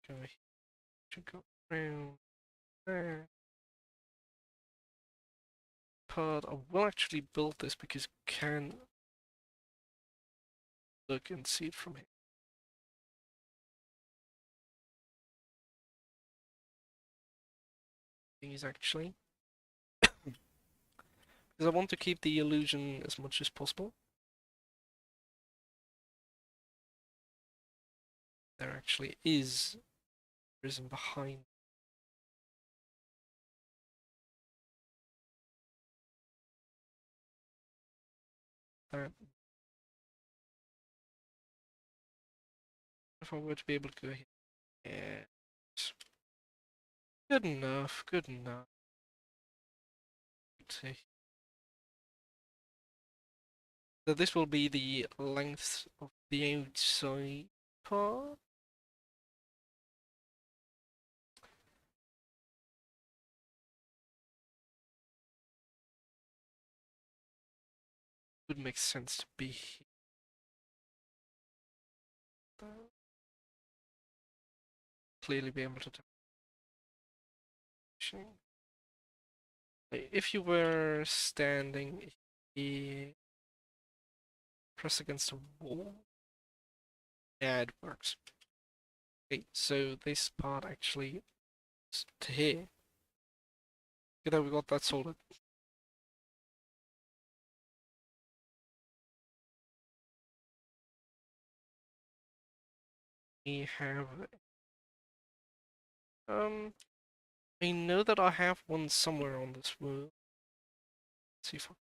Go here. Should go around there. Part. I will actually build this because you can look and see it from here. These actually. Because I want to keep the illusion as much as possible. There actually is prison behind that. If I were to be able to go here. Yes. Good enough, good enough. So this will be the length of the outside part. Would make sense to be here. Clearly be able to tell. If you were standing here, press against a wall. Yeah, it works. Okay, so this part actually is to here. Okay, there we got that sorted. We have I know that I have one somewhere on this world. Let's see if I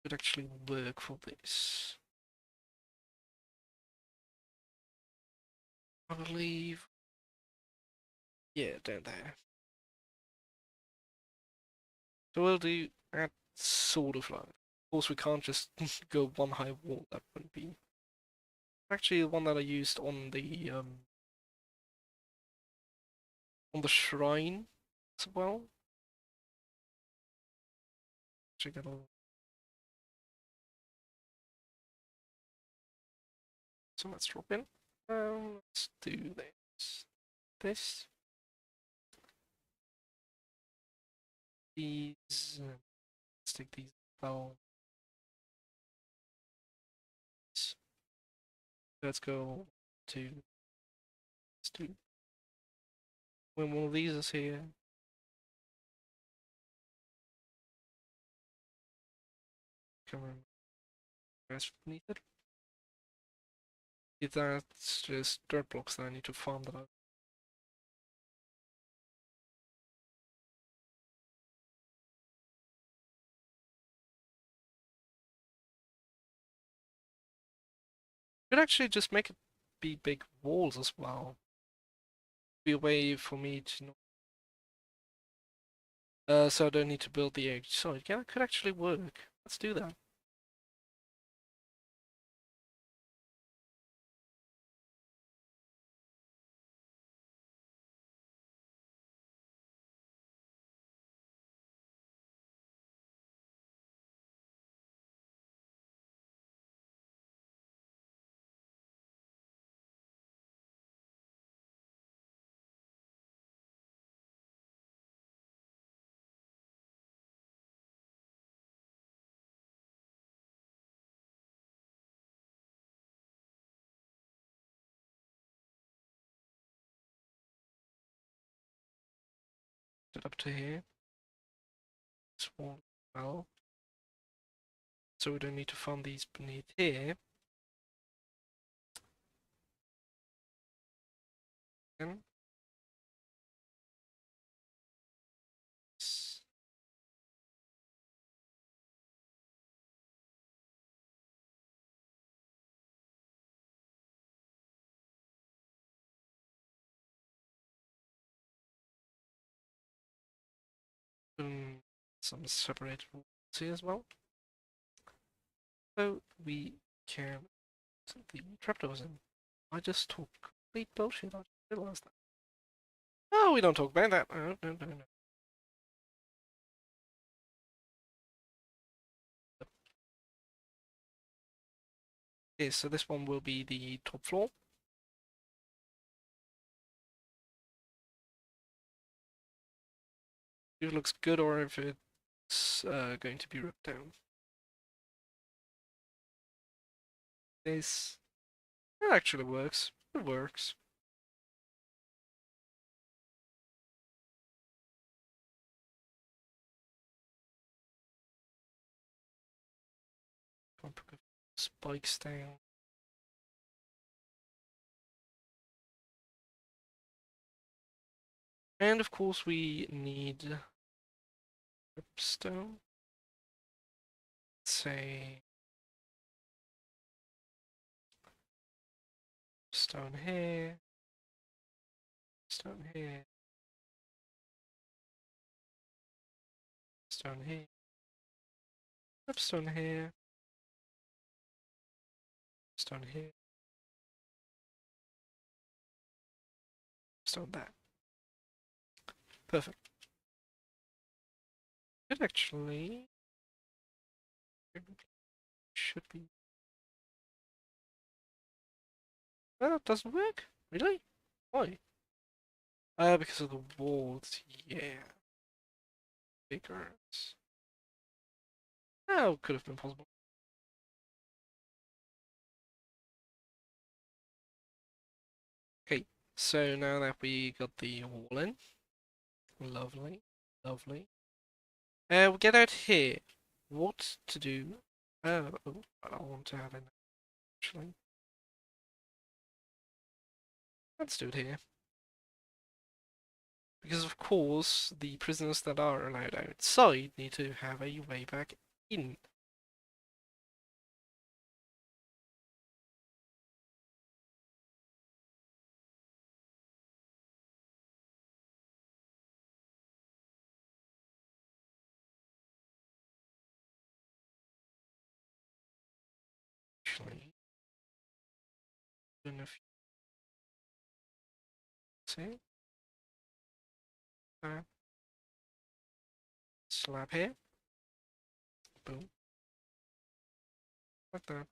could actually work for this. I believe, yeah, down there. So we'll do that sort of like. Of course, we can't just go one high wall. That wouldn't be. Actually, the one that I used on the shrine as well. Actually, got a. So let's drop in. Let's do this. This. These. Let's take these down. Let's go to. Let's do. When one of these is here. Come on. Rest beneath it. If that's just dirt blocks, then I need to farm that out. Could actually just make it be big walls as well. Be a way for me to not. So I don't need to build the outside. Yeah, that could actually work. Let's do that. it up to here. This one as well. So we don't need to farm these beneath here. And some separated walls here as well. So we can put the trapdoors in. I just talk complete bullshit. I just realised that. Oh, we don't talk about that. No, no, no, no. Okay, so this one will be the top floor. If it looks good or if it's going to be ripped down. This it actually works. It works. I'll put the spikes down. And of course we need ripstone. Let's say stone here, stone here, stone here, ripstone here, stone here, stone there. Perfect. It actually should be. Oh, that doesn't work? Really? Why? Because of the walls, yeah. Figures. Oh, could have been possible. Okay, so now that we got the wall in, lovely, lovely. We get out here. What to do? Oh, I don't want to have it actually. Let's do it here. Because of course, the prisoners that are allowed outside need to have a way back in. Actually, even if you see, uh, slab here, boom, like that,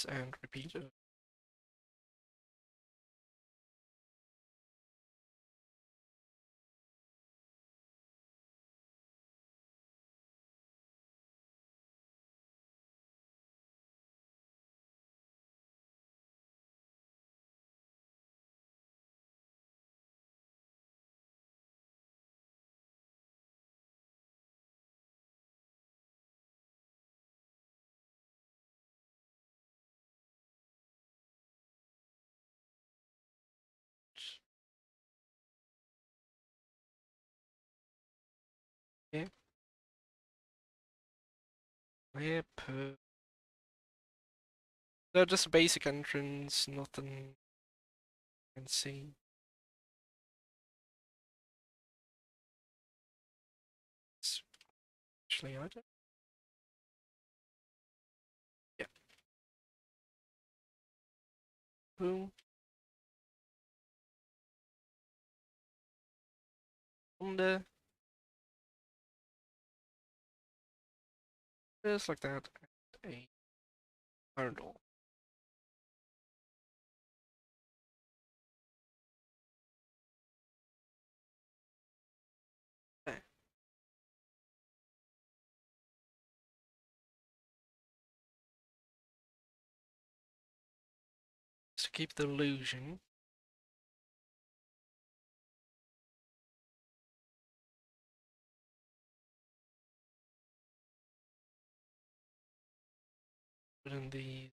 and repeat it. Here, here, per. No, just a basic entrance, nothing you can see. It's actually, I don't. Yeah, boom, under, just like that, and a iron door. There. Just to keep the illusion. put in the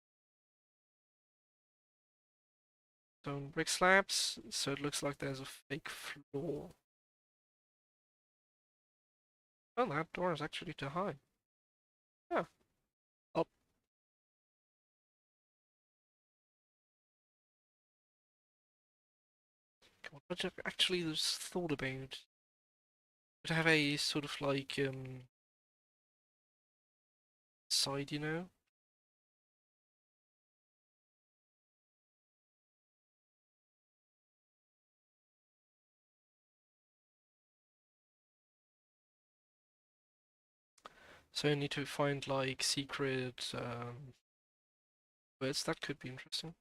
stone brick slabs, so it looks like there's a fake floor. Oh, that door is actually too high. Yeah. Oh, come on. What I actually just thought about. Would have a sort of like side, you know? So I need to find like secret words that could be interesting.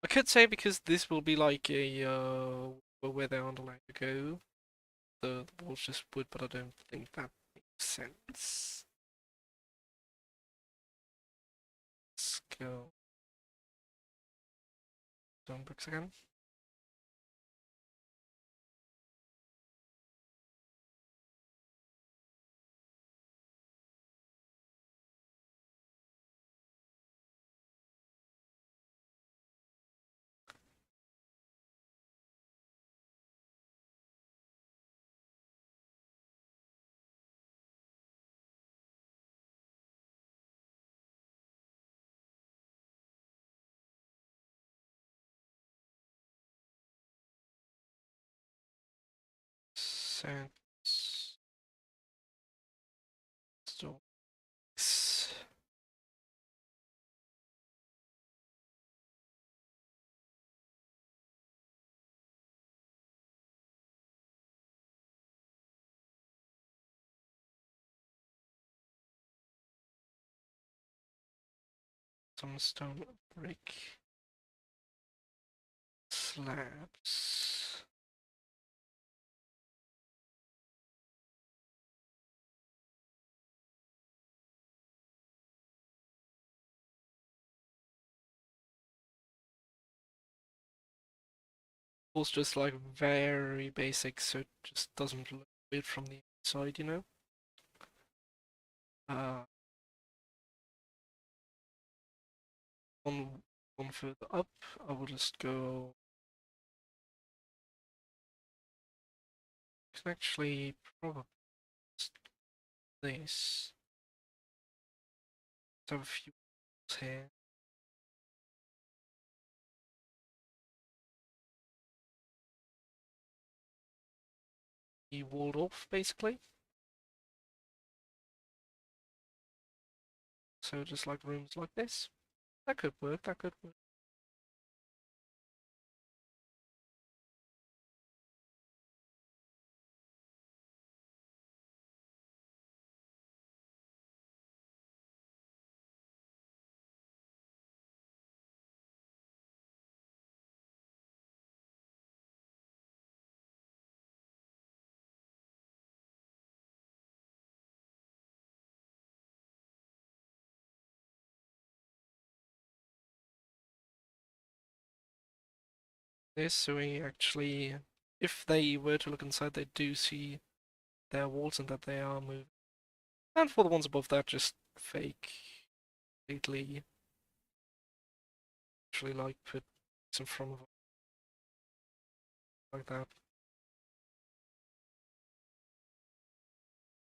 I could say because this will be like a where they aren't allowed to go. The walls just wood, but I don't think that makes sense. Let's go stone bricks again. Sand stone. Some stone brick slabs. It's just like very basic, so it just doesn't look weird from the inside, you know? Uh, one one further up, I will just go. Can actually probably just this. Let's have a few walls here. Be walled off basically. So just like rooms like this. That could work. That could work. This so we actually, if they were to look inside, they do see their walls and that they are moving. And for the ones above that, just fake, completely, actually like put in front of them like that.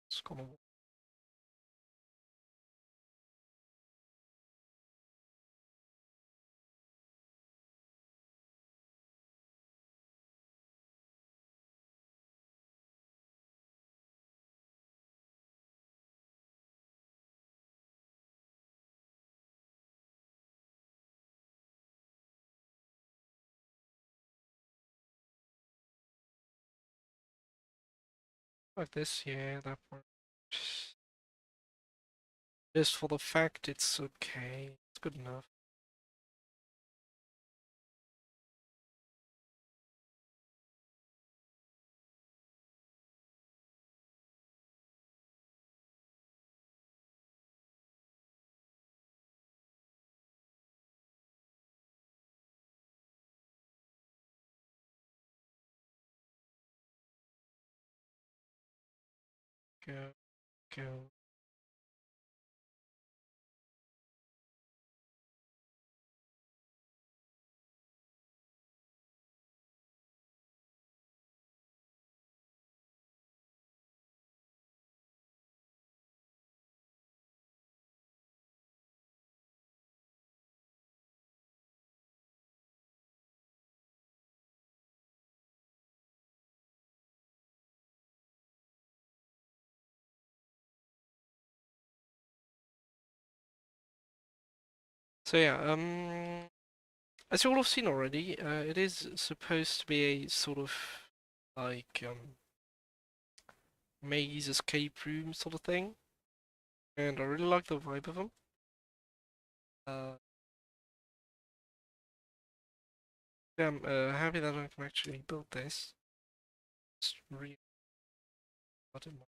It's gonna work like this. Yeah, that works. Just for the fact it's okay. It's good enough. go, go. So yeah, as you all have seen already, it is supposed to be a sort of like maze escape room sort of thing, and I really like the vibe of them. Uh, yeah, I'm happy that I can actually build this. It's really not in my.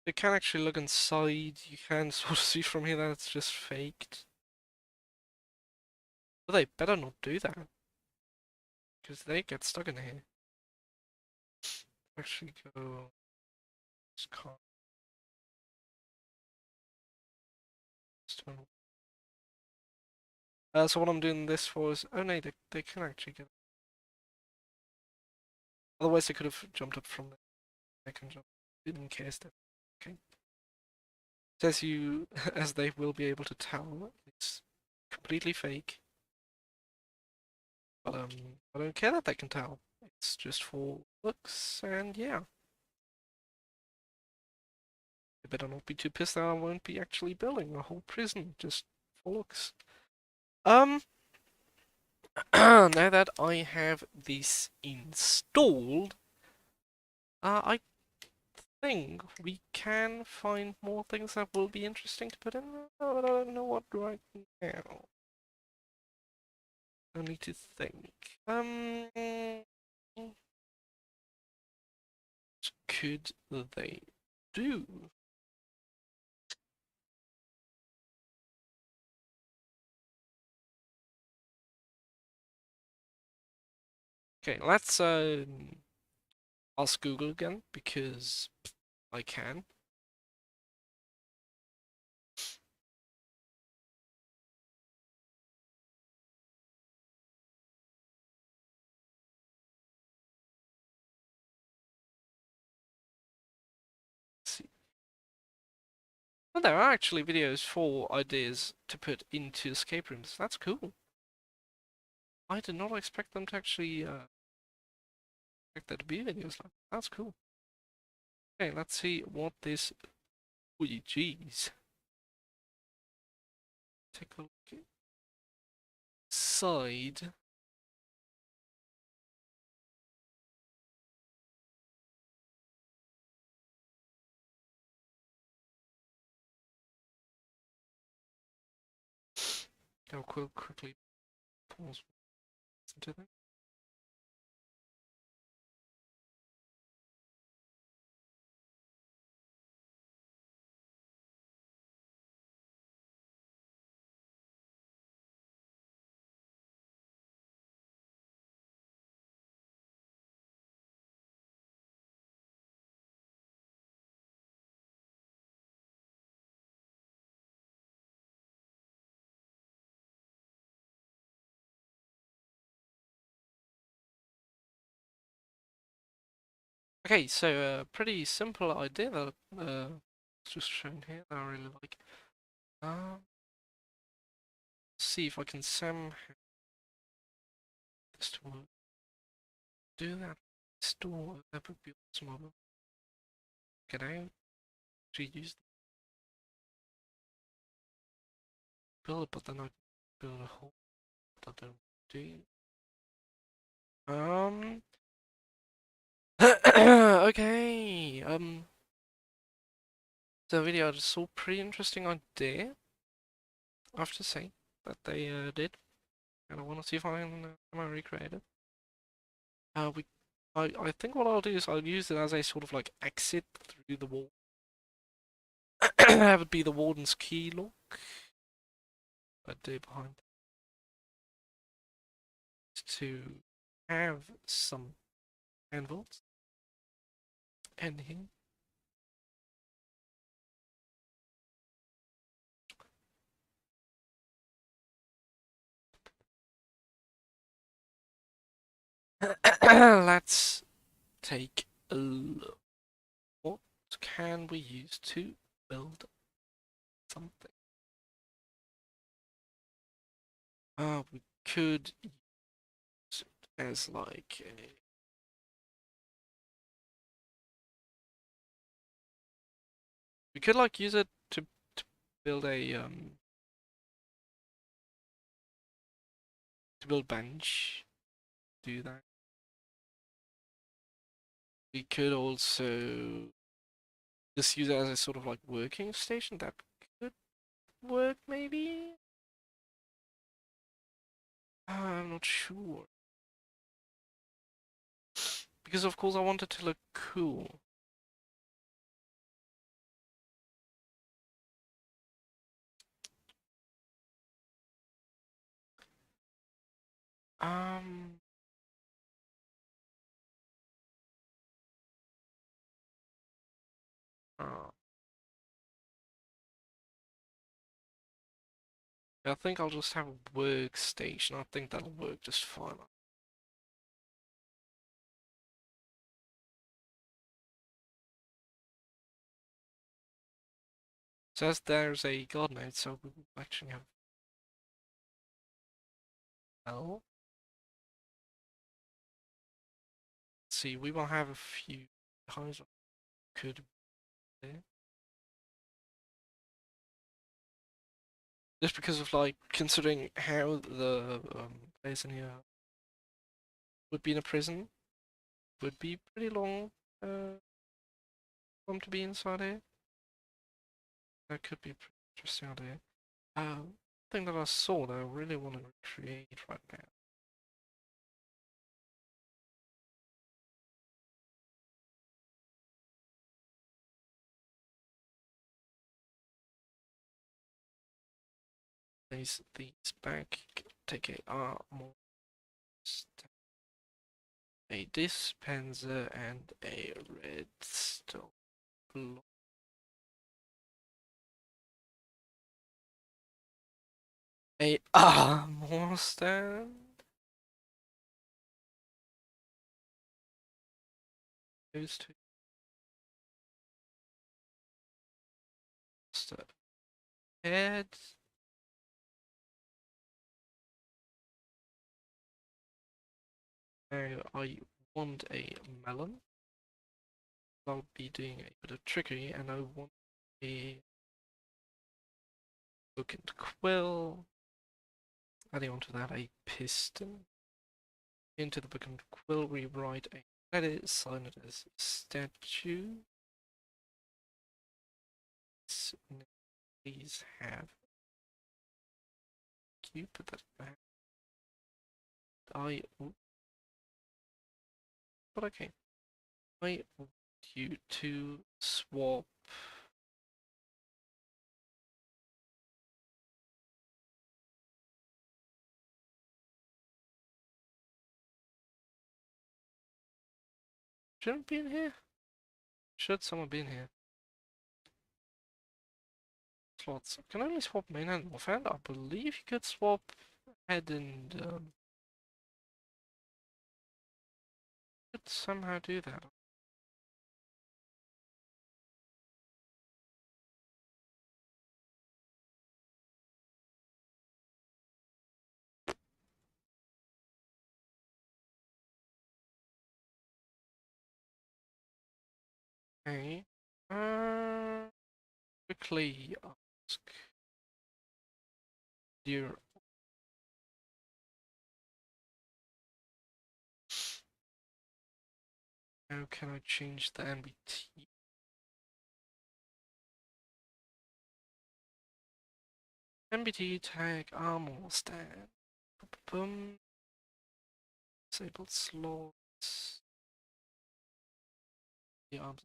You can actually look inside. You can sort of see from here that it's just faked. But they better not do that, because they get stuck in here. Actually, go. Just can't. So what I'm doing this for is, oh no, they can actually get. Otherwise, they could have jumped up from there. They can jump. Didn't care still. Okay. Says you, as they will be able to tell, it's completely fake. But I don't care that they can tell. It's just for looks, and yeah. They better not be too pissed that I won't be actually building a whole prison just for looks. Um, now that I have this installed, I think we can find more things that will be interesting to put in there, but I don't know what right now. I need to think. What could they do? Okay, let's ask Google again because I can. See. Well, there are actually videos for ideas to put into escape rooms. That's cool. I did not expect them to actually expect there to be videos like that. That's cool. Okay, let's see what this. Oh, jeez. Take a look inside. I'll quickly pause into that. Okay, so pretty simple idea that it's just shown here that I really like. See if I can somehow this to work. Do that. Store that would be awesome. Can I actually use the build, but then I build a whole that I don't do. Okay. The video I just saw pretty interesting idea. I have to say that they did, and I want to see if I can recreate it. We, I think what I'll do is I'll use it as a sort of like exit through the wall. That would be the warden's key lock. I do behind. to have some anvils in here. Let's take a look. What can we use to build something? We could use it as like a... We could like use it to build a to build bench. Do that. We could also just use it as a sort of like working station. That could work maybe. I'm not sure. Because of course I want it to look cool. Um, uh, I think I'll just have a workstation. I think that'll work just fine. Says there's a god node, so we will actually have well. Let's see, we will have a few times could be there. Just because of like considering how the place in here would be in a prison, would be pretty long for them to be inside here. That could be a pretty interesting idea. Thing that I saw that I really want to recreate right now. These back, take a armor, a dispenser, and a redstone block. A armor stand. Those two. Step head. Now I want a melon. I'll be doing a bit of trickery, and I want a book and quill. Adding onto that a piston. Into the book and quill, rewrite a credit, sign it as statue. Please have you put that back. But okay. I want you to swap. Shouldn't be in here? Should someone be in here? Slots. I can only swap main and offhand. I believe you could swap head and could somehow do that. Okay. Quickly ask dear. How can I change the NBT? NBT tag armor stand. Boom. Disabled slots. The arms.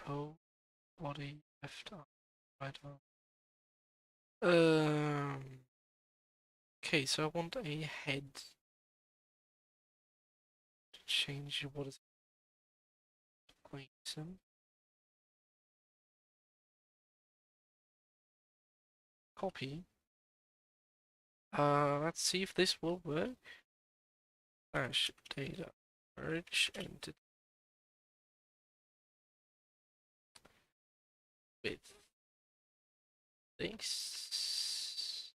O, body, left arm, right arm. Okay, so I want a head to change what is item. Copy. Let's see if this will work. Slash data merge entity with this.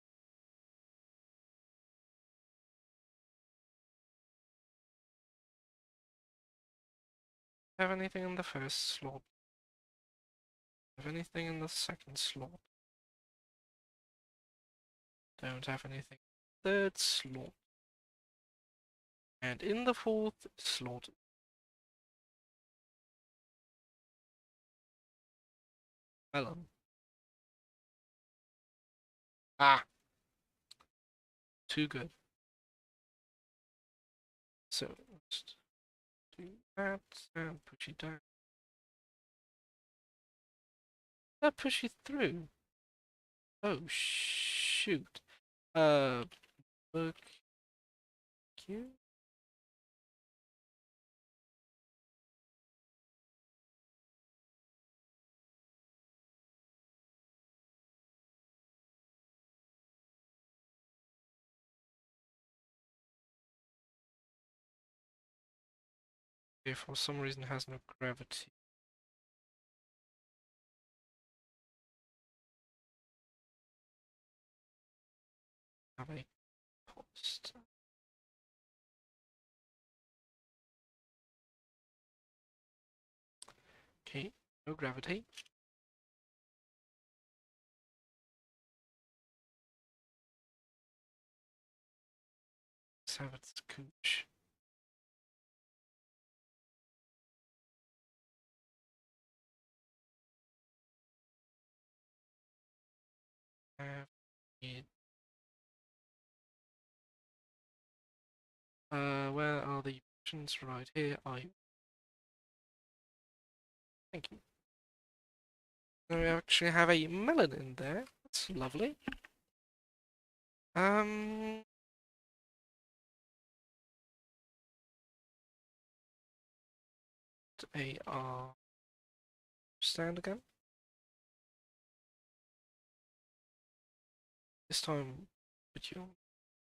Have anything in the first slot? Have anything in the second slot? Don't have anything. Third slot. And in the fourth slot. Melon. Ah! Too good. So, let's do that and push it down. That push it through. Oh, shoot. Book you? Okay, for some reason has no gravity. Have a post. Okay, no gravity. Let's have its cooch. Have it. Where are the options? Right here. Thank you. Now we actually have a melon in there. That's lovely. Um, a stand again. This time, put you on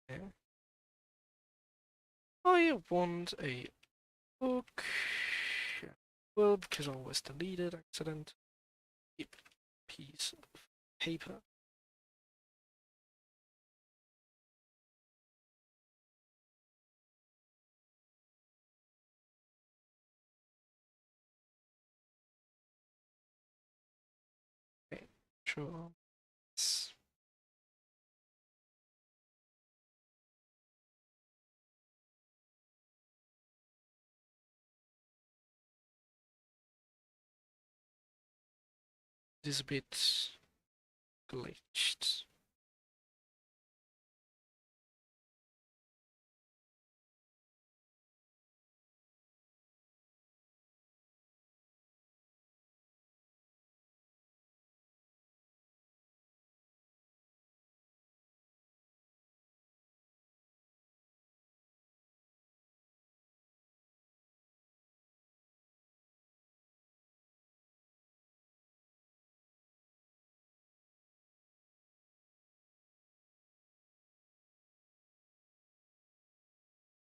there. I want a book. Well, because I always deleted accident. Piece of paper. Okay, sure. It is a bit glitched.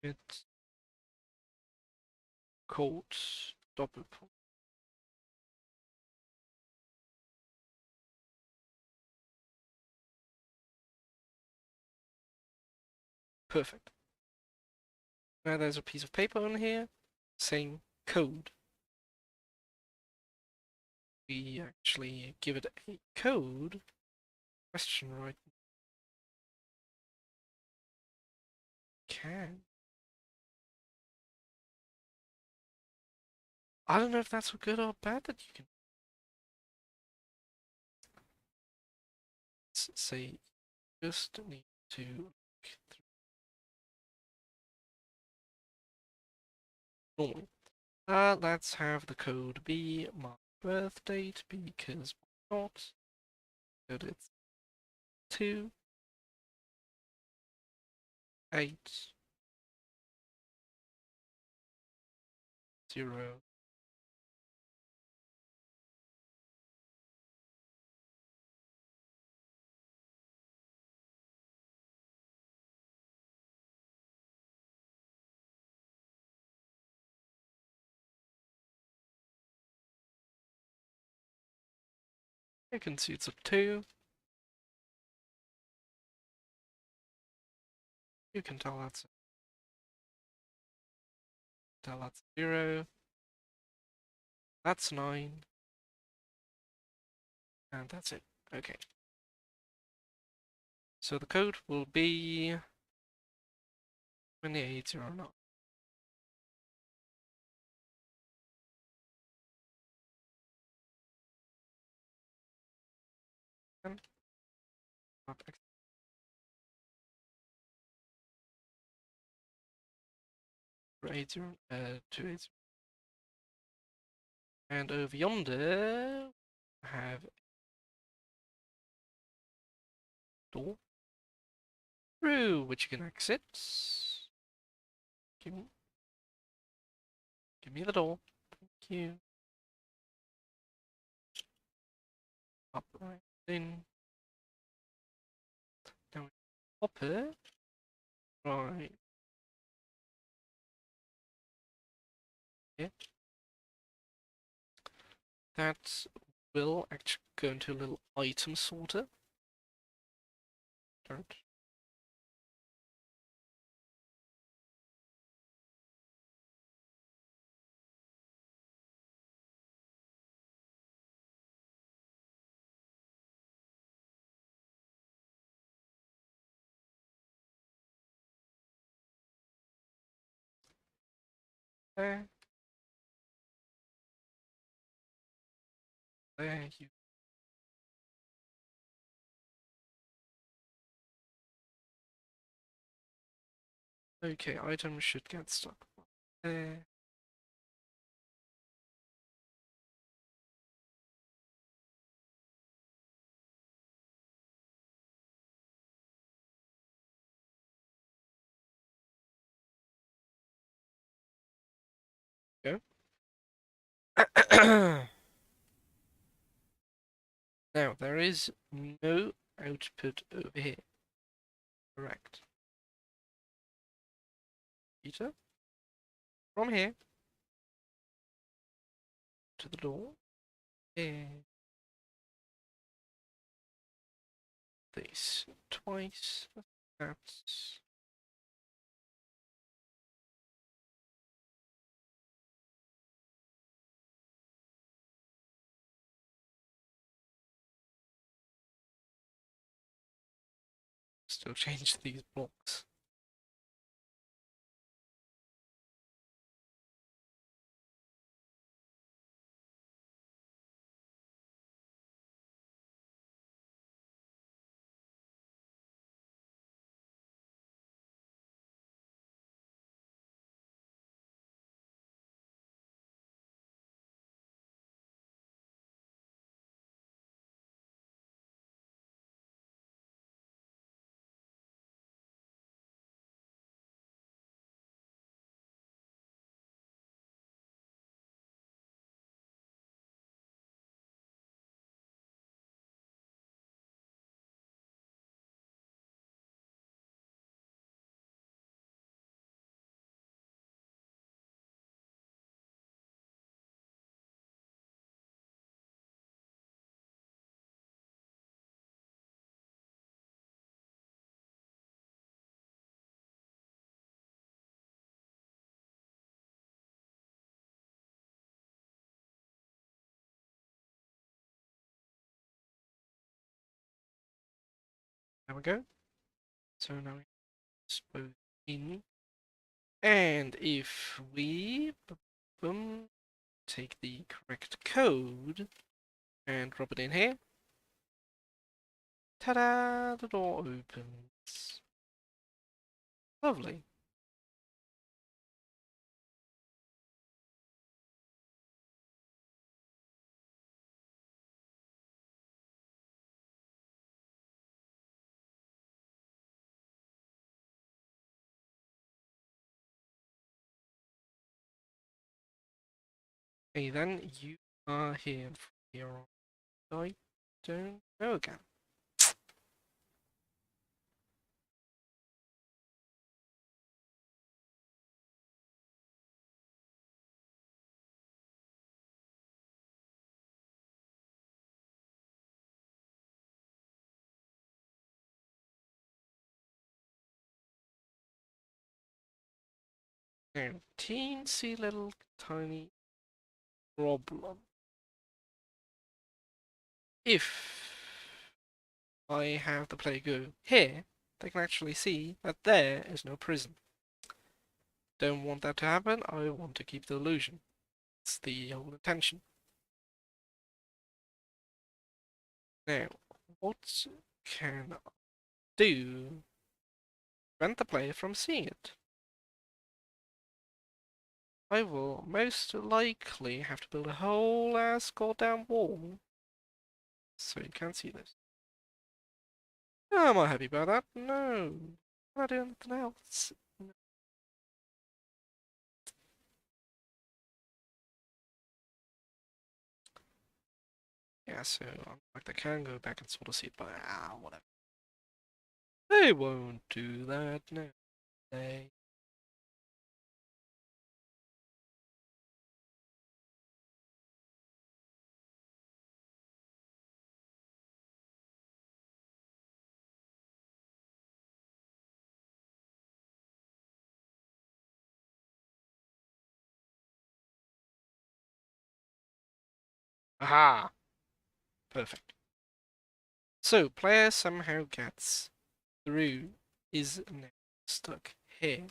It's cold. Doppelpunkt. Perfect. Now there's a piece of paper on here saying code. We actually give it a code. Question right. Can. I don't know if that's good or bad that you can say just need to look through normally. Let's have the code be marked birth date because why not? But it's 2, 8, 0. You can see it's a 2. You can tell that's 0. That's 9. And that's it. Okay. So the code will be 2809. Not 280. And over yonder, I have a door through which you can exit. Give me, give me the door. Thank you. Up right in. Now we pop it. Right here. That will actually go into a little item sorter. Don't. There. There you. Okay, items should get stuck there. Go. Now, there is no output over here. Correct. Peter, from here to the door. Here. This twice. That's still change these blocks. There we go. So now we expose in. And if we boom, take the correct code and drop it in here, ta-da! The door opens. Lovely. Hey, then you are here from here on. I don't know again. 19 little tiny problem. If I have the player go here, they can actually see that there is no prison. Don't want that to happen, I want to keep the illusion. It's the whole intention. Now, what can I do to prevent the player from seeing it? I will most likely have to build a whole ass goddamn wall so you can't see this. Am I happy about that? No. Can I do anything else? Yeah, so like they can go back and sort of see it, but whatever. They won't do that, no. They. Aha! Perfect. So, player somehow gets through, is now stuck here.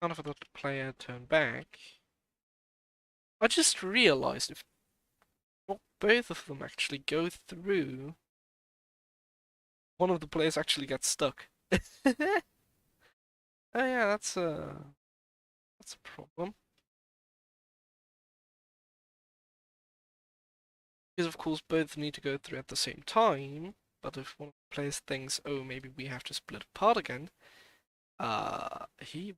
Kind of let the player turn back. I just realized if not both of them actually go through, one of the players actually gets stuck. Oh yeah, that's a problem. Because of course both need to go through at the same time, but if one of the players thinks, oh, maybe we have to split apart again, he...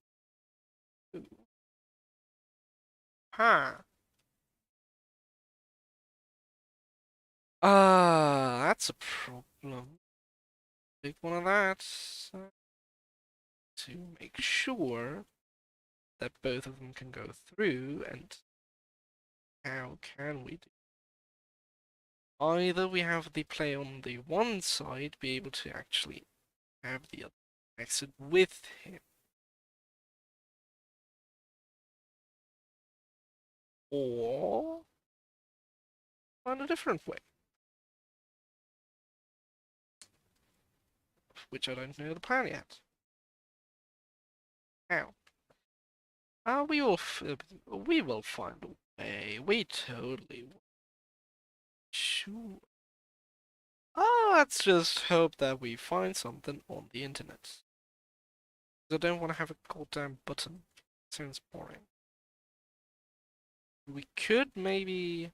Huh. That's a problem. Big one of that. To make sure that both of them can go through, and how can we do? Either we have the player on the one side be able to actually have the other exit with him, or find a different way, which I don't know the plan yet. How? We will find a way. We totally will. Sure. Let's just hope that we find something on the internet. I don't want to have a goddamn button. Sounds boring. We could maybe...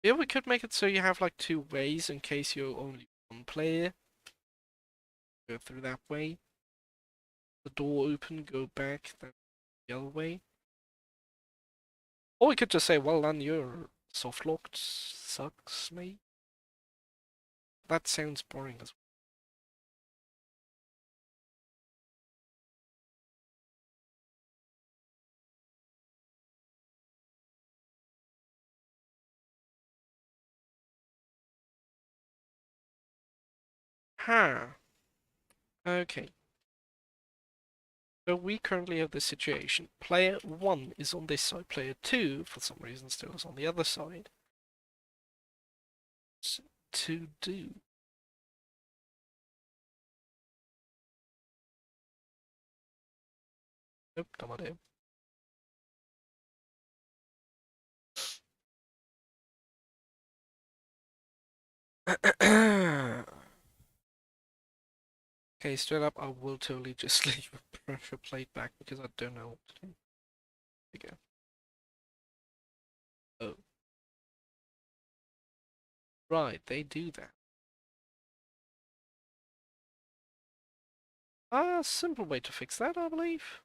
Yeah, we could make it so you have like two ways in case you're only one player. Go through that way. The door open, go back, then the other way. Or we could just say, well, then you're soft locked. Sucks, mate. That sounds boring as well. Huh. Okay. So we currently have this situation. Player 1 is on this side. Player 2, for some reason, still is on the other side. To do. Nope, no idea. Okay, straight up, I will totally just leave a pressure plate back because I don't know what to do. There you go. Oh, right, they do that. Simple way to fix that, I believe.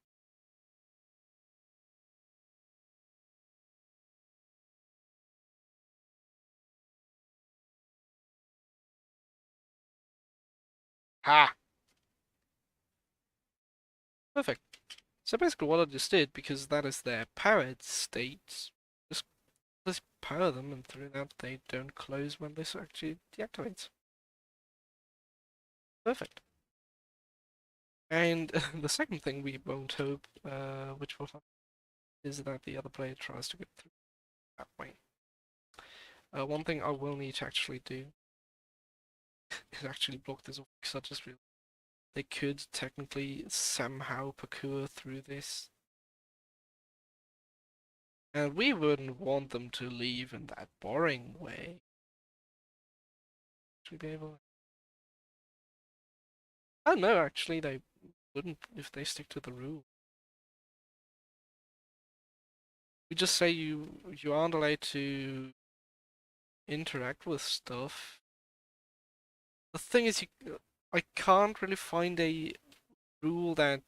Ha! Perfect. So basically what I just did, because that is their powered state, just let's power them, and through that they don't close when this actually deactivates. Perfect. And the second thing we won't hope, which will happen, is that the other player tries to get through that way. One thing I will need to actually do is actually block this off, because I just realized they could technically somehow parkour through this. And we wouldn't want them to leave in that boring way. Should we be able? Oh no, actually they wouldn't if they stick to the rule. We just say you aren't allowed to interact with stuff. The thing is, I can't really find a rule that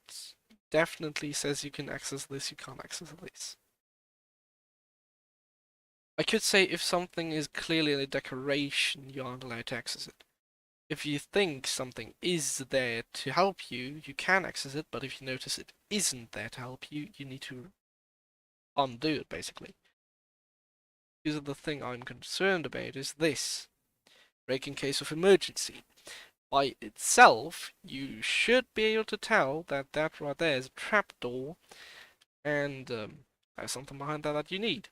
definitely says you can access this, you can't access this. I could say if something is clearly a decoration, you aren't allowed to access it. If you think something is there to help you, you can access it, but if you notice it isn't there to help you, you need to undo it, basically. Because the thing I'm concerned about is this. Break in case of emergency. By itself, you should be able to tell that that right there is a trapdoor, and there's something behind that that you need.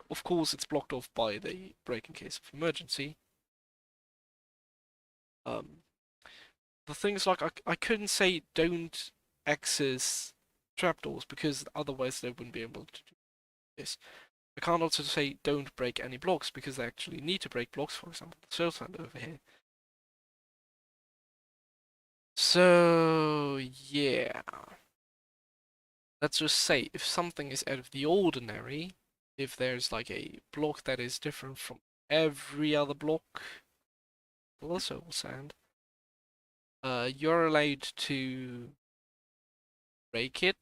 Of course, it's blocked off by the break in case of emergency. Um, the thing is, like, I couldn't say don't access trapdoors because otherwise they wouldn't be able to do this. I can't also say don't break any blocks because they actually need to break blocks, for example, the soul sand over here. So, yeah. Let's just say if something is out of the ordinary, if there's like a block that is different from every other block, the soul sand, you're allowed to break it,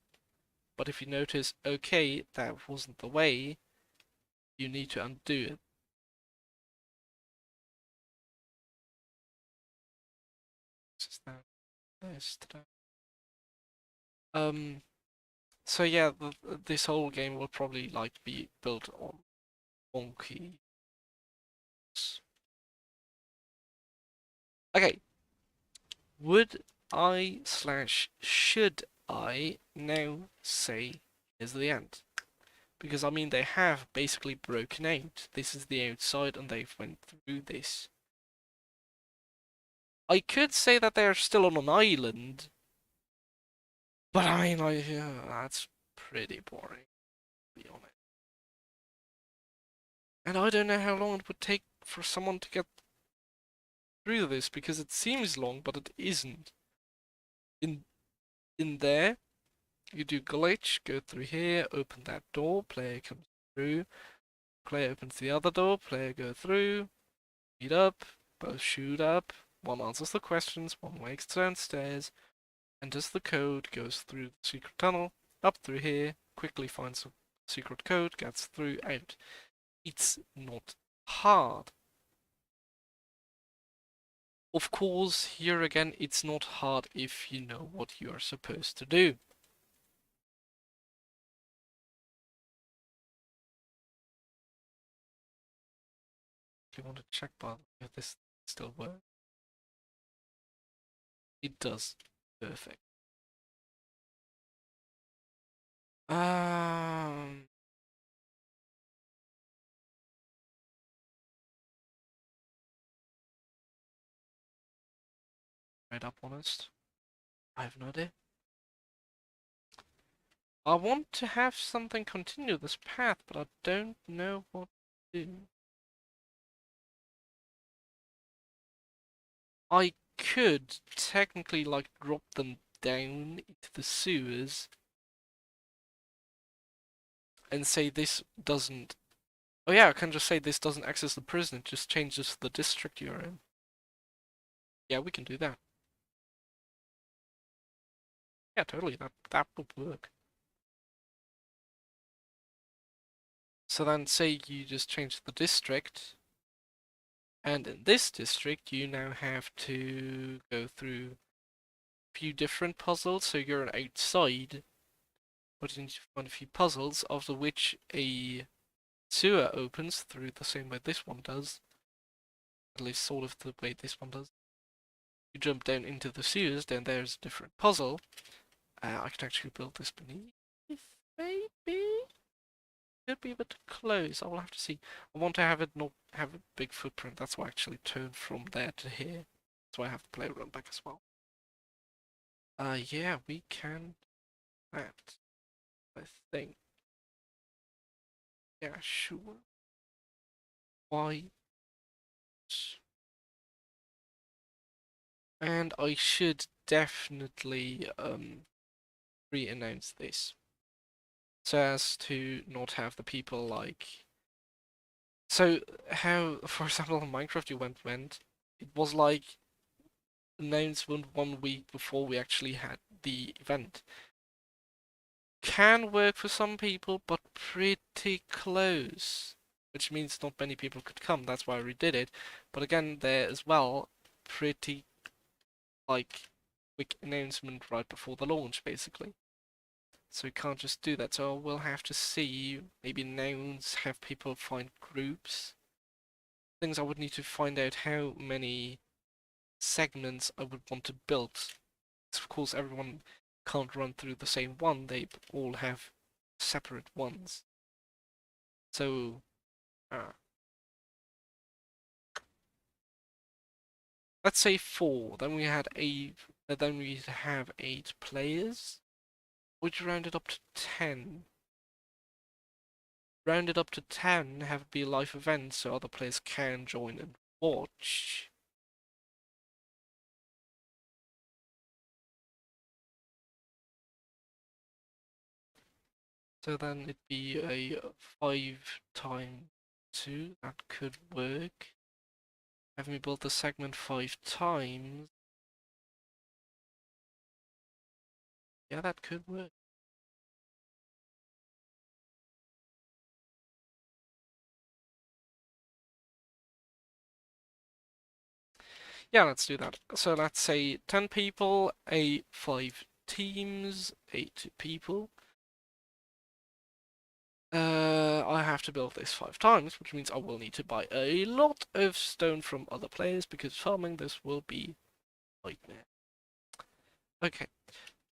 but if you notice, okay, that wasn't the way, you need to undo it. Is that S3? Um, so yeah, this whole game will probably like be built on wonky. Okay, would I slash should I now say here's the end? Because I mean they have basically broken out. This is the outside and they've went through this. I could say that they're still on an island, but I mean like yeah, that's pretty boring, to be honest. And I don't know how long it would take for someone to get through this because it seems long, but it isn't. In in there, you do glitch, go through here, open that door, player comes through, player opens the other door, player go through, meet up, both shoot up, one answers the questions, one wakes downstairs, enters the code, goes through the secret tunnel, up through here, quickly finds the secret code, gets through, out. It's not hard. Of course, here again, it's not hard if you know what you are supposed to do. If you want to check by if this still works, it does. Perfect. Um, right up honest. I have no idea. I want to have something continue this path, but I don't know what to do. I could technically like drop them down into the sewers and say this doesn't Oh yeah, I can just say this doesn't access the prison, it just changes the district you're in. Yeah, we can do that. Yeah, totally, that would work. So then say you just change the district, and in this district you now have to go through a few different puzzles, so you're outside, but you need to find a few puzzles, after which a sewer opens through the same way this one does, at least sort of the way this one does. You jump down into the sewers, then there's a different puzzle. I can actually build this beneath, maybe? Could be a bit close, I will have to see. I want to have it not have a big footprint, that's why I actually turned from there to here. So I have the player run back as well. Yeah, we can do that, I think. Yeah, sure. Why? And I should definitely re-announce this so as to not have the people like. So how, for example, in Minecraft you went, it was like announcement 1 week before we actually had the event. Can work for some people, but pretty close. Which means not many people could come, that's why I redid it. But again, there as well, pretty like quick announcement right before the launch, basically. So we can't just do that. So we'll have to see, maybe announce, have people find groups. Things I would need to find out how many segments I would want to build. Of course, everyone can't run through the same one. They all have separate ones. So, uh, let's say 4. Then we had 8. Then we have 8 players. Would you round it up to 10? Round it up to 10. Have it be a live event so other players can join and watch. So then it'd be a 5 times 2. That could work. Have me build the segment 5 times. Yeah, that could work. Yeah, let's do that. So let's say 10 people, 5 teams, 8 people. I have to build this 5 times, which means I will need to buy a lot of stone from other players because farming this will be a nightmare. Okay,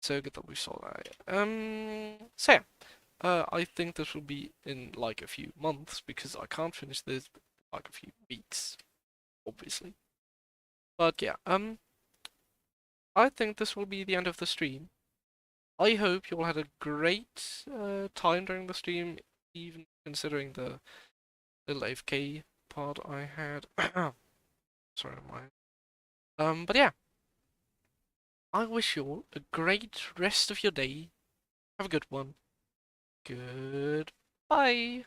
so good that we saw that. So yeah, I think this will be in like a few months because I can't finish this in like a few weeks, obviously. But yeah, I think this will be the end of the stream. I hope you all had a great time during the stream, even considering the little AFK part I had. Sorry, my. But yeah, I wish you all a great rest of your day. Have a good one. Goodbye.